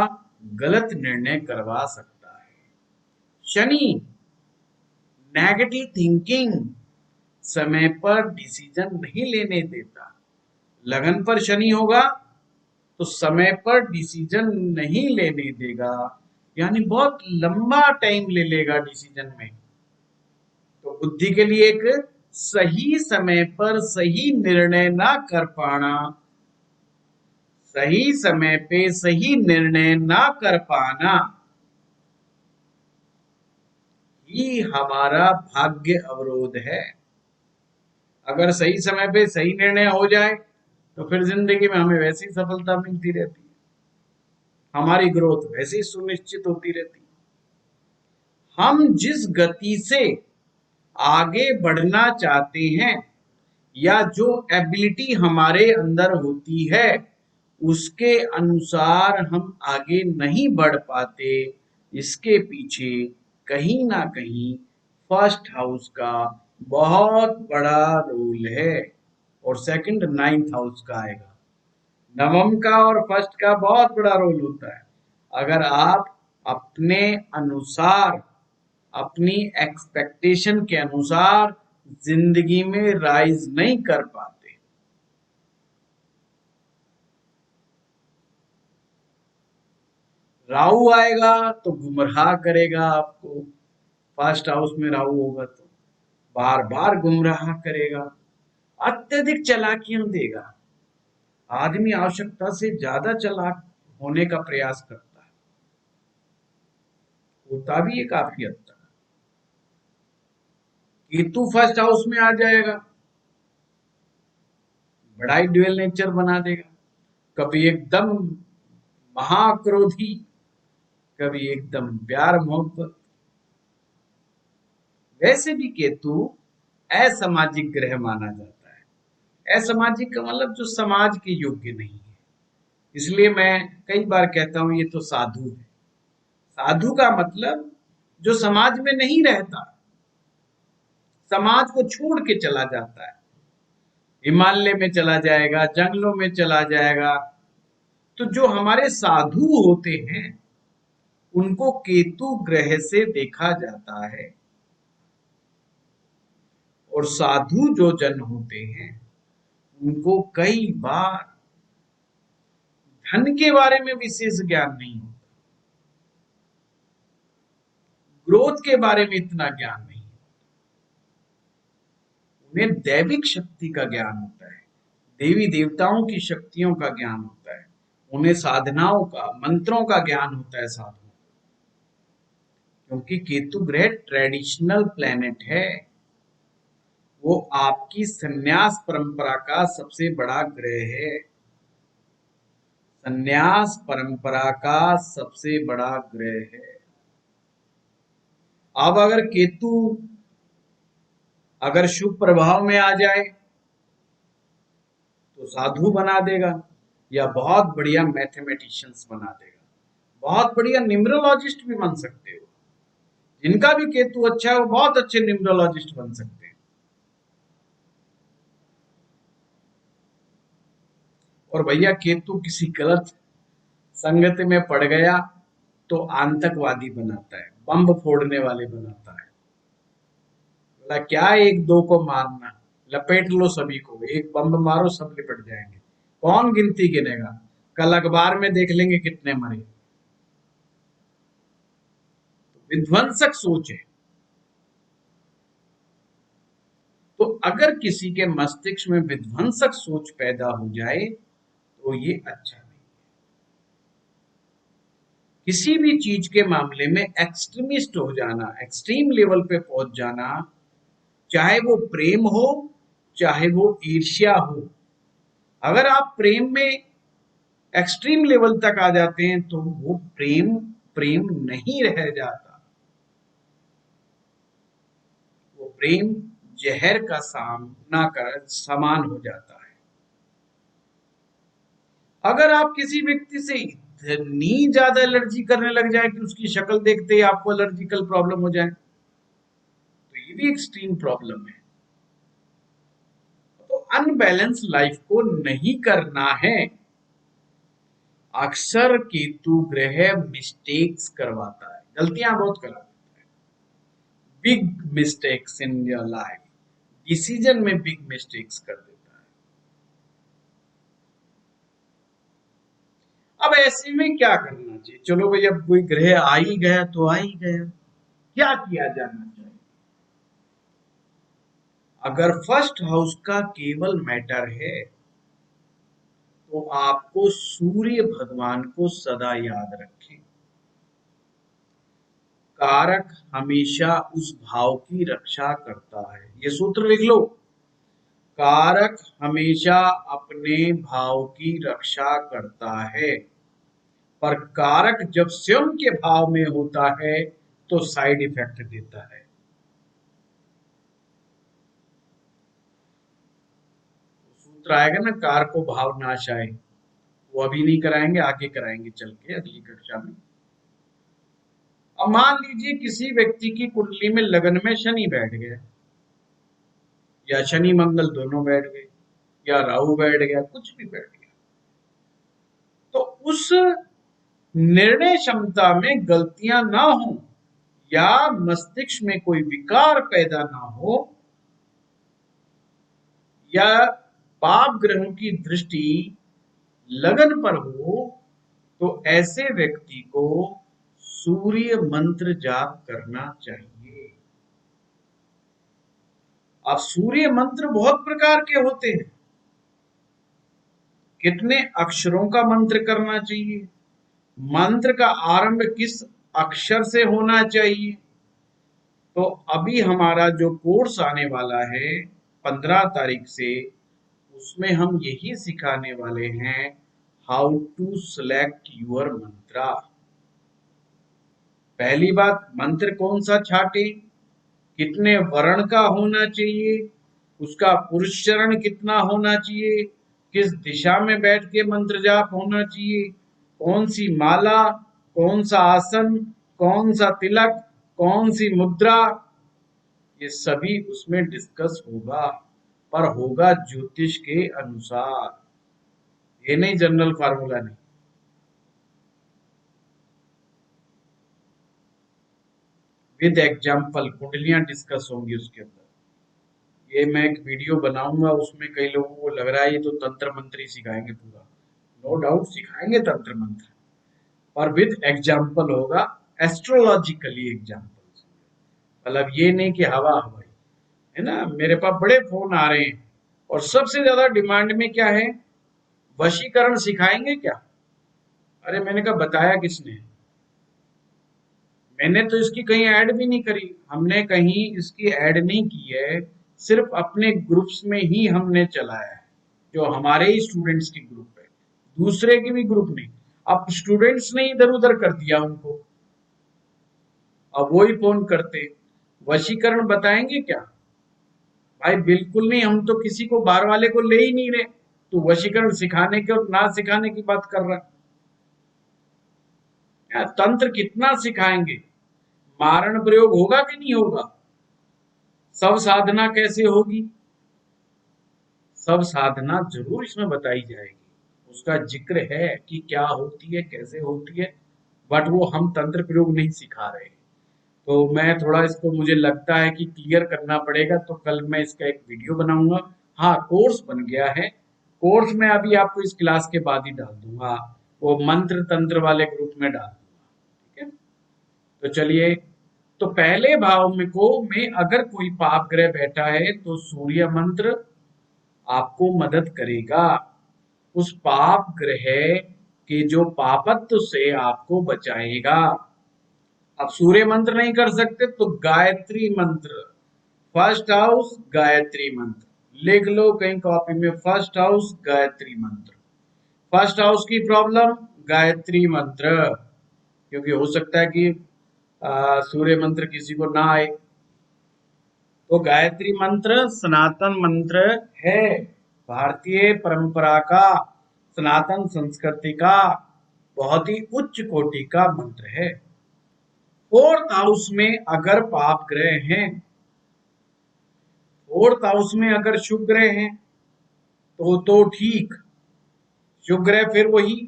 गलत निर्णय करवा सकता है। शनि, नेगेटिव थिंकिंग, समय पर डिसीजन नहीं लेने देता। लगन पर शनि होगा तो समय पर डिसीजन नहीं लेने देगा, यानी बहुत लंबा टाइम ले लेगा डिसीजन में। तो बुद्धि के लिए एक सही समय पर सही निर्णय ना कर पाना, सही समय पे सही निर्णय ना कर पाना ही हमारा भाग्य अवरोध है। अगर सही समय पे सही निर्णय हो जाए तो फिर जिंदगी में हमें वैसी सफलता मिलती रहती है, हमारी ग्रोथ वैसे ही सुनिश्चित होती रहती है। हम जिस गति से आगे बढ़ना चाहते हैं, या जो एबिलिटी हमारे अंदर होती है, उसके अनुसार हम आगे नहीं बढ़ पाते। इसके पीछे कहीं ना कहीं फर्स्ट हाउस का बहुत बड़ा रोल है, और सेकंड 9th हाउस का आएगा। नवम का और फर्स्ट का बहुत बड़ा रोल होता है। अगर आप अपने अनुसार, अपनी एक्सपेक्टेशन के अनुसार जिंदगी में राइज नहीं कर पाते, राहु आएगा तो गुमराह करेगा आपको। फर्स्ट हाउस में राहु होगा तो बार बार गुमराह करेगा, अत्यधिक चालाकियां देगा। आदमी आवश्यकता से ज्यादा चालाक होने का प्रयास करता है, होता भी है काफी हद तक। केतु फर्स्ट हाउस में आ जाएगा, बड़ा ही ड्यूअल नेचर बना देगा। कभी एकदम महाक्रोधी, कभी एकदम प्यार मोहब्बत। वैसे भी केतु असामाजिक ग्रह माना जाता है। असामाजिक का मतलब जो समाज के योग्य नहीं है। इसलिए मैं कई बार कहता हूं ये तो साधु है। साधु का मतलब जो समाज में नहीं रहता, समाज को छोड़ के चला जाता है, हिमालय में चला जाएगा, जंगलों में चला जाएगा। तो जो हमारे साधु होते हैं उनको केतु ग्रह से देखा जाता है। और साधु जो जन होते हैं उनको कई बार धन के बारे में विशेष ज्ञान नहीं होता, ग्रोथ के बारे में इतना ज्ञान नहीं, उन्हें दैविक शक्ति का ज्ञान होता है, देवी देवताओं की शक्तियों का ज्ञान होता है, उन्हें साधनाओं का, मंत्रों का ज्ञान होता है साधुओं को। क्योंकि केतु ग्रह ट्रेडिशनल प्लेनेट है, वो आपकी संन्यास परंपरा का सबसे बड़ा ग्रह है। संन्यास परंपरा का सबसे बड़ा ग्रह है। अब अगर केतु अगर शुभ प्रभाव में आ जाए तो साधु बना देगा, या बहुत बढ़िया मैथमेटिशियंस बना देगा, बहुत बढ़िया न्यूमरोलॉजिस्ट भी बन सकते हो। जिनका भी केतु अच्छा है वो बहुत अच्छे न्यूमरोलॉजिस्ट बन सकते हैं। और भैया केतु किसी गलत संगत में पड़ गया तो आतंकवादी बनाता है, बम फोड़ने वाले बनाता है। बोला क्या एक दो को मारना, लपेट लो सभी को, एक बम मारो सब लिपट जाएंगे। कौन गिनती गिनेगा, कल अखबार में देख लेंगे कितने मरे। तो विध्वंसक सोच है। तो अगर किसी के मस्तिष्क में विध्वंसक सोच पैदा हो जाए तो ये अच्छा नहीं। किसी भी चीज के मामले में एक्सट्रीमिस्ट हो जाना, एक्सट्रीम लेवल पे पहुंच जाना, चाहे वो प्रेम हो चाहे वो ईर्ष्या हो, अगर आप प्रेम में एक्सट्रीम लेवल तक आ जाते हैं तो वो प्रेम प्रेम नहीं रह जाता, वो प्रेम जहर का सामना कर समान हो जाता है। अगर आप किसी व्यक्ति से इतनी ज्यादा एलर्जी करने लग जाए कि उसकी शक्ल देखते ही आपको एलर्जिकल प्रॉब्लम हो जाए तो ये भी एक्सट्रीम प्रॉब्लम है। तो अनबैलेंस लाइफ को नहीं करना है। अक्सर केतु ग्रह मिस्टेक्स करवाता है, गलतियां बहुत कराता है, big mistakes in your life, decision में बिग मिस्टेक्स कर देता है। अब ऐसे में क्या करना चाहिए? चलो भाई अब कोई ग्रह आ ही गया तो आ ही गया, क्या किया जाना चाहिए? अगर फर्स्ट हाउस का केवल मैटर है तो आपको सूर्य भगवान को सदा याद रखें। कारक हमेशा उस भाव की रक्षा करता है, ये सूत्र लिख लो। कारक हमेशा अपने भाव की रक्षा करता है, पर कारक जब स्वयं के भाव में होता है तो साइड इफेक्ट देता है। सूत्र आएगा ना, कार को भाव नाश आए, वो अभी नहीं कराएंगे, आगे कराएंगे चल के अगली कक्षा में। अब मान लीजिए किसी व्यक्ति की कुंडली में लगन में शनि बैठ गया, या शनि मंगल दोनों बैठ गए, या राहु बैठ गया, कुछ भी बैठ गया, तो उस निर्णय क्षमता में गलतियां ना हो या मस्तिष्क में कोई विकार पैदा ना हो, या पाप ग्रहों की दृष्टि लगन पर हो, तो ऐसे व्यक्ति को सूर्य मंत्र जाप करना चाहिए। अब सूर्य मंत्र बहुत प्रकार के होते हैं, कितने अक्षरों का मंत्र करना चाहिए, मंत्र का आरंभ किस अक्षर से होना चाहिए। तो अभी हमारा जो कोर्स आने वाला है 15 तारीख से, उसमें हम यही सिखाने वाले हैं हाउ टू सेलेक्ट योर मंत्रा। पहली बात, मंत्र कौन सा छाटे, कितने वर्ण का होना चाहिए, उसका पुरुषचरण कितना होना चाहिए, किस दिशा में बैठ के मंत्र जाप होना चाहिए, कौन सी माला, कौन सा आसन, कौन सा तिलक, कौन सी मुद्रा, ये सभी उसमें डिस्कस होगा, पर होगा ज्योतिष के अनुसार, ये नहीं जनरल फार्मूला नहीं। विद एग्जाम्पल कुंडलियां डिस्कस होंगी उसके अंदर। ये मैं एक वीडियो बनाऊंगा, उसमें कई लोगों को लग रहा है ये तो तंत्र मंत्र ही सिखाएंगे पूरा। नो डाउट सिखाएंगे तंत्र मंत्र, पर विद एग्जाम्पल होगा, एस्ट्रोलॉजिकली एग्जाम्पल। मतलब ये नहीं कि हवा हवाई, है ना। मेरे पास बड़े फोन आ रहे हैं और सबसे ज्यादा डिमांड में क्या है, वशीकरण सिखाएंगे क्या। अरे मैंने कहा बताया किसने, मैंने तो इसकी कहीं ऐड भी नहीं करी, हमने कहीं इसकी ऐड नहीं की है, सिर्फ अपने ग्रुप्स में ही हमने चलाया है, जो हमारे ही स्टूडेंट्स की ग्रुप है, दूसरे की भी ग्रुप नहीं। अब स्टूडेंट्स ने इधर उधर कर दिया उनको, अब वो ही फोन करते, वशीकरण बताएंगे क्या। भाई बिल्कुल नहीं, हम तो किसी को बाहर वाले को ले ही नहीं रहे, तो वशीकरण सिखाने के और ना सिखाने की बात कर रहा है। तंत्र कितना सिखाएंगे, मारण प्रयोग होगा कि नहीं होगा, सब साधना कैसे होगी, सब साधना जरूर इसमें बताई जाएगी, उसका जिक्र है कि क्या होती है कैसे होती है, बट वो हम तंत्र प्रयोग नहीं सिखा रहे। तो मैं थोड़ा इसको, मुझे लगता है कि क्लियर करना पड़ेगा, तो कल मैं इसका एक वीडियो बनाऊंगा। हाँ कोर्स बन गया है, कोर्स में अभी आपको इस क्लास के बाद ही डाल दूंगा, वो मंत्र तंत्र वाले ग्रुप में डाल दूंगा, ठीक है। तो चलिए, तो पहले भाव में अगर कोई पाप ग्रह बैठा है तो सूर्य मंत्र आपको मदद करेगा, उस पाप ग्रह के जो पापत्व से आपको बचाएगा। अब सूर्य मंत्र नहीं कर सकते तो गायत्री मंत्र, फर्स्ट हाउस गायत्री मंत्र लिख लो कहीं कॉपी में, फर्स्ट हाउस गायत्री मंत्र, फर्स्ट हाउस की प्रॉब्लम गायत्री मंत्र, क्योंकि हो सकता है कि सूर्य मंत्र किसी को ना आए, तो गायत्री मंत्र सनातन मंत्र है, भारतीय परंपरा का, सनातन संस्कृति का बहुत ही उच्च कोटि का मंत्र है। फोर्थ हाउस में अगर पाप ग्रह हैं, फोर्थ हाउस में अगर शुभ ग्रह हैं तो ठीक, शुभ ग्रह फिर वही,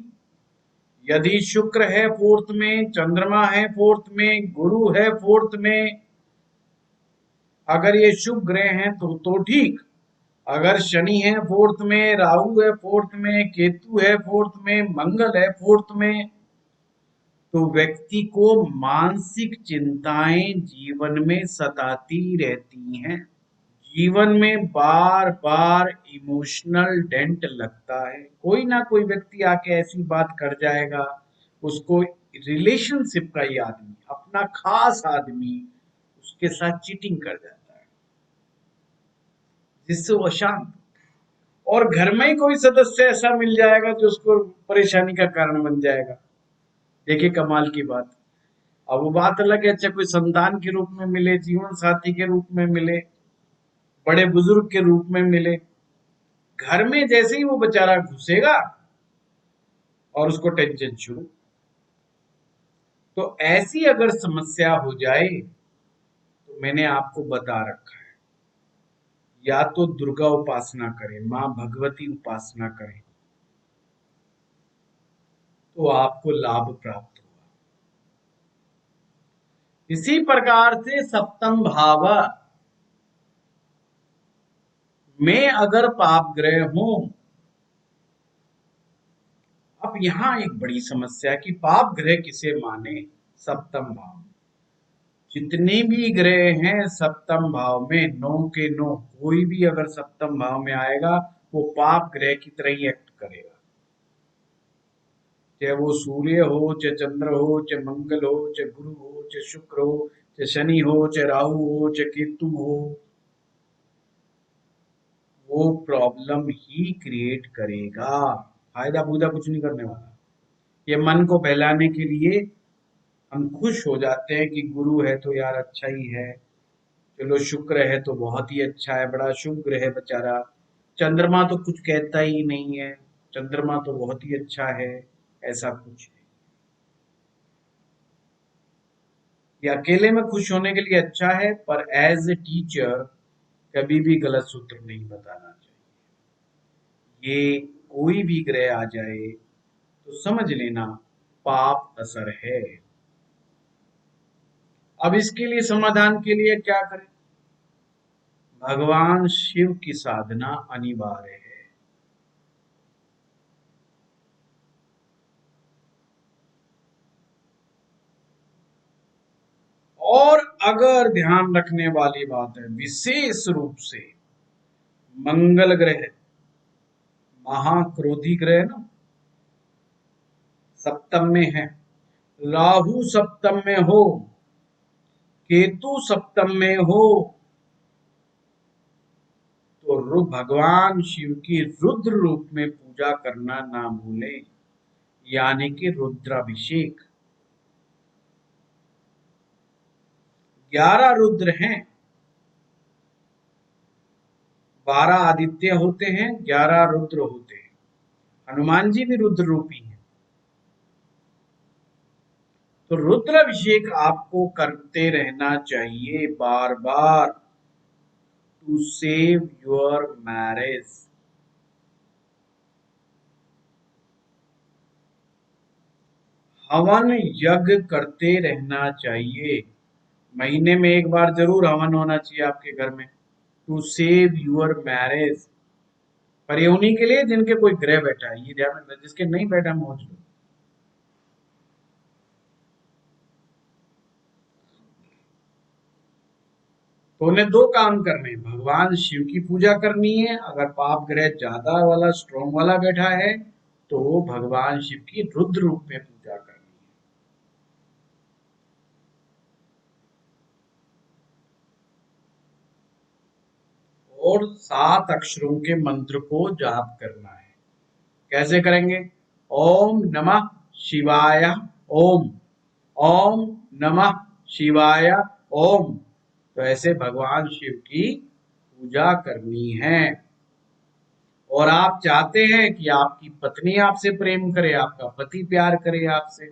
यदि शुक्र है फोर्थ में, चंद्रमा है फोर्थ में, गुरु है फोर्थ में, अगर ये शुभ ग्रह हैं तो ठीक। अगर शनि है फोर्थ में, राहु है फोर्थ में, केतु है फोर्थ में, मंगल है फोर्थ में, तो व्यक्ति को मानसिक चिंताएं जीवन में सताती रहती हैं, जीवन में बार बार इमोशनल डेंट लगता है, कोई ना कोई व्यक्ति आके ऐसी बात कर जाएगा, उसको रिलेशनशिप का ही आदमी, अपना खास आदमी उसके साथ चीटिंग कर जाता है, जिससे वो अशांत, और घर में ही कोई सदस्य ऐसा मिल जाएगा जो उसको परेशानी का कारण बन जाएगा। देखिए कमाल की बात। अब वो बात अलग है, अच्छा कोई संतान के रूप में मिले, जीवन साथी के रूप में मिले, बड़े बुजुर्ग के रूप में मिले, घर में जैसे ही वो बेचारा घुसेगा और उसको टेंशन शुरू। तो ऐसी अगर समस्या हो जाए तो मैंने आपको बता रखा है, या तो दुर्गा उपासना करें, मां भगवती उपासना करें, तो आपको लाभ प्राप्त होगा। इसी प्रकार से सप्तम भाव में अगर पाप ग्रह हो, अब यहां एक बड़ी समस्या कि पाप ग्रह किसे माने, सप्तम भाव, जितने भी ग्रह हैं सप्तम भाव में, नो के नो, कोई भी अगर सप्तम भाव में आएगा वो पाप ग्रह की तरह ही एक्ट करेगा, चाहे वो सूर्य हो, चाहे चंद्र हो, चाहे मंगल हो, चाहे गुरु हो, चाहे शुक्र हो, चाहे शनि हो, चाहे राहु हो, चाहे केतु हो, वो प्रॉब्लम ही क्रिएट करेगा। फायदा फूदा कुछ नहीं करने वाला। ये मन को बहलाने के लिए हम खुश हो जाते हैं कि गुरु है तो यार अच्छा ही है, चलो शुक्र है तो बहुत ही अच्छा है, बड़ा शुभ ग्रह है बेचारा, चंद्रमा तो कुछ कहता ही नहीं है, चंद्रमा तो बहुत ही अच्छा है, ऐसा कुछ है। ये अकेले में खुश होने के लिए अच्छा है, पर एज ए टीचर कभी भी गलत सूत्र नहीं बताना चाहिए। ये कोई भी ग्रह आ जाए तो समझ लेना पाप असर है। अब इसके लिए समाधान के लिए क्या करें? भगवान शिव की साधना अनिवार्य है। और अगर ध्यान रखने वाली बात है, विशेष रूप से मंगल ग्रह महाक्रोधी ग्रह ना सप्तम में है, राहु सप्तम में हो, केतु सप्तम में हो, तो भगवान शिव की रुद्र रूप में पूजा करना ना भूलें, यानी कि रुद्राभिषेक। 11 रुद्र हैं, 12 आदित्य होते हैं, 11 रुद्र होते हैं। हनुमान जी भी रुद्र रूपी हैं। तो रुद्राभिषेक आपको करते रहना चाहिए बार बार, टू सेव योर मैरिज। हवन यज्ञ करते रहना चाहिए, महीने में एक बार जरूर हवन होना चाहिए आपके घर में, टू सेव योर मैरिज। पर ये उन्हीं के लिए जिनके कोई ग्रह बैठा है, ये ध्यान रखना, जिसके नहीं बैठा मौज लो। तो उन्हें दो काम करने हैं, भगवान शिव की पूजा करनी है, अगर पाप ग्रह ज्यादा वाला स्ट्रॉन्ग वाला बैठा है तो भगवान शिव की रुद्र रूप में पूजा करनी है। और 7 अक्षरों के मंत्र को जाप करना है। कैसे करेंगे? ओम नमः शिवाय ओम, ओम नमः शिवाय ओम। तो ऐसे भगवान शिव की पूजा करनी है। और आप चाहते हैं कि आपकी पत्नी आपसे प्रेम करे, आपका पति प्यार करे आपसे,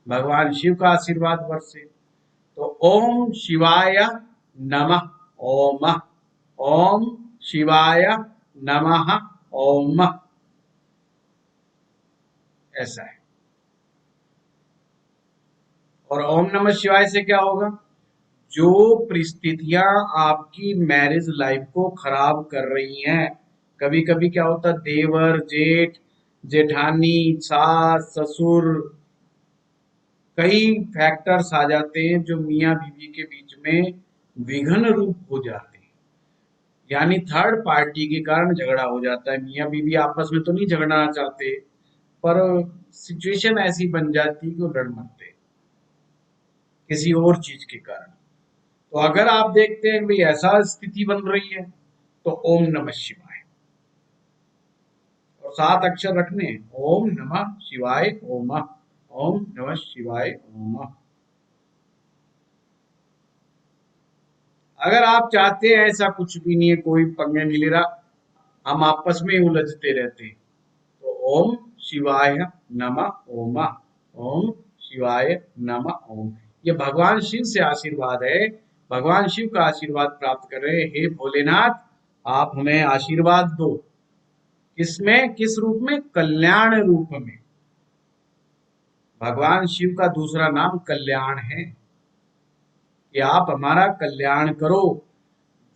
भगवान शिव का आशीर्वाद बरसे, तो ओम शिवाय नमः ओम, ओम शिवाय नमः ओम, ऐसा है। और ओम नमः शिवाय से क्या होगा? जो परिस्थितियां आपकी मैरिज लाइफ को खराब कर रही हैं, कभी कभी क्या होता है, देवर जेठ जेठानी सास ससुर, कई फैक्टर्स आ जाते हैं जो मियाँ बीवी के बीच में विघ्न रूप हो जाते हैं, यानी थर्ड पार्टी के कारण झगड़ा हो जाता है। मियाँ बीवी आपस में तो नहीं झगड़ना चाहते, पर सिचुएशन ऐसी बन जाती है कि वो लड़ मरते हैं किसी और चीज के कारण। तो अगर आप देखते हैं भाई ऐसा स्थिति बन रही है, तो ओम नमः शिवाय, और 7 अक्षर रखने हैं, ओम नमः शिवाय ओम, ओम नमः शिवाय ओम। अगर आप चाहते हैं ऐसा कुछ भी नहीं है, कोई पंगे नहीं ले रहा, हम आपस में ही उलझते रहते हैं, तो ओम शिवाय नमः ओम, ओम शिवाय नमः ओम। ये भगवान शिव से आशीर्वाद है, भगवान शिव का आशीर्वाद प्राप्त कर रहे हैं। हे भोलेनाथ, आप हमें आशीर्वाद दो, किसमें, किस रूप में? कल्याण रूप में। भगवान शिव का दूसरा नाम कल्याण है, कि आप हमारा कल्याण करो,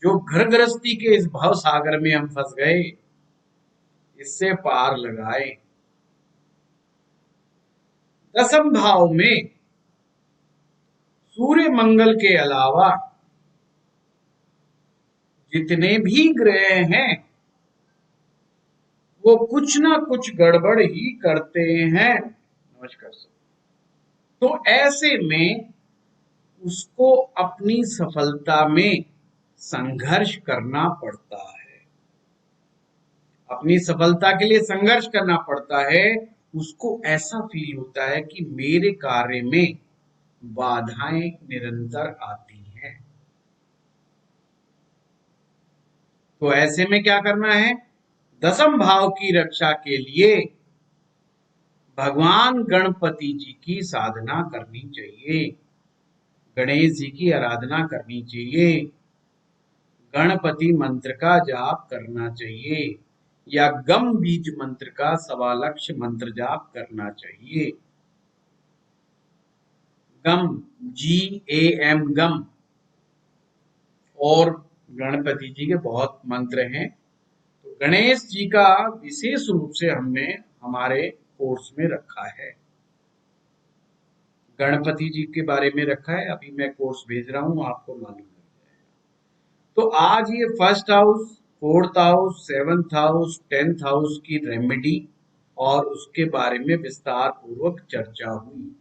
जो घर गृहस्थी के इस भव सागर में हम फंस गए, इससे पार लगाए। दसम भाव में सूर्य मंगल के अलावा जितने भी ग्रह हैं वो कुछ ना कुछ गड़बड़ ही करते हैं। नमस्कार सर। तो ऐसे में उसको अपनी सफलता में संघर्ष करना पड़ता है। अपनी सफलता के लिए संघर्ष करना पड़ता है, उसको ऐसा फील होता है कि मेरे कार्य में बाधाएं निरंतर आती हैं। तो ऐसे में क्या करना है? दसम भाव की रक्षा के लिए भगवान गणपति जी की साधना करनी चाहिए, गणेश जी की आराधना करनी चाहिए, गणपति मंत्र का जाप करना चाहिए या गम बीज मंत्र का 1.25 मंत्र जाप करना चाहिए। गम, GAM, गम। और गणपति जी के बहुत मंत्र हैं, तो गणेश जी का विशेष रूप से हमने हमारे कोर्स में रखा है, गणपति जी के बारे में रखा है। अभी मैं कोर्स भेज रहा हूं, आपको मालूम है। तो आज ये first house, fourth house, seventh house, 10th house की रेमेडी और उसके बारे में विस्तार पूर्वक चर्चा हुई।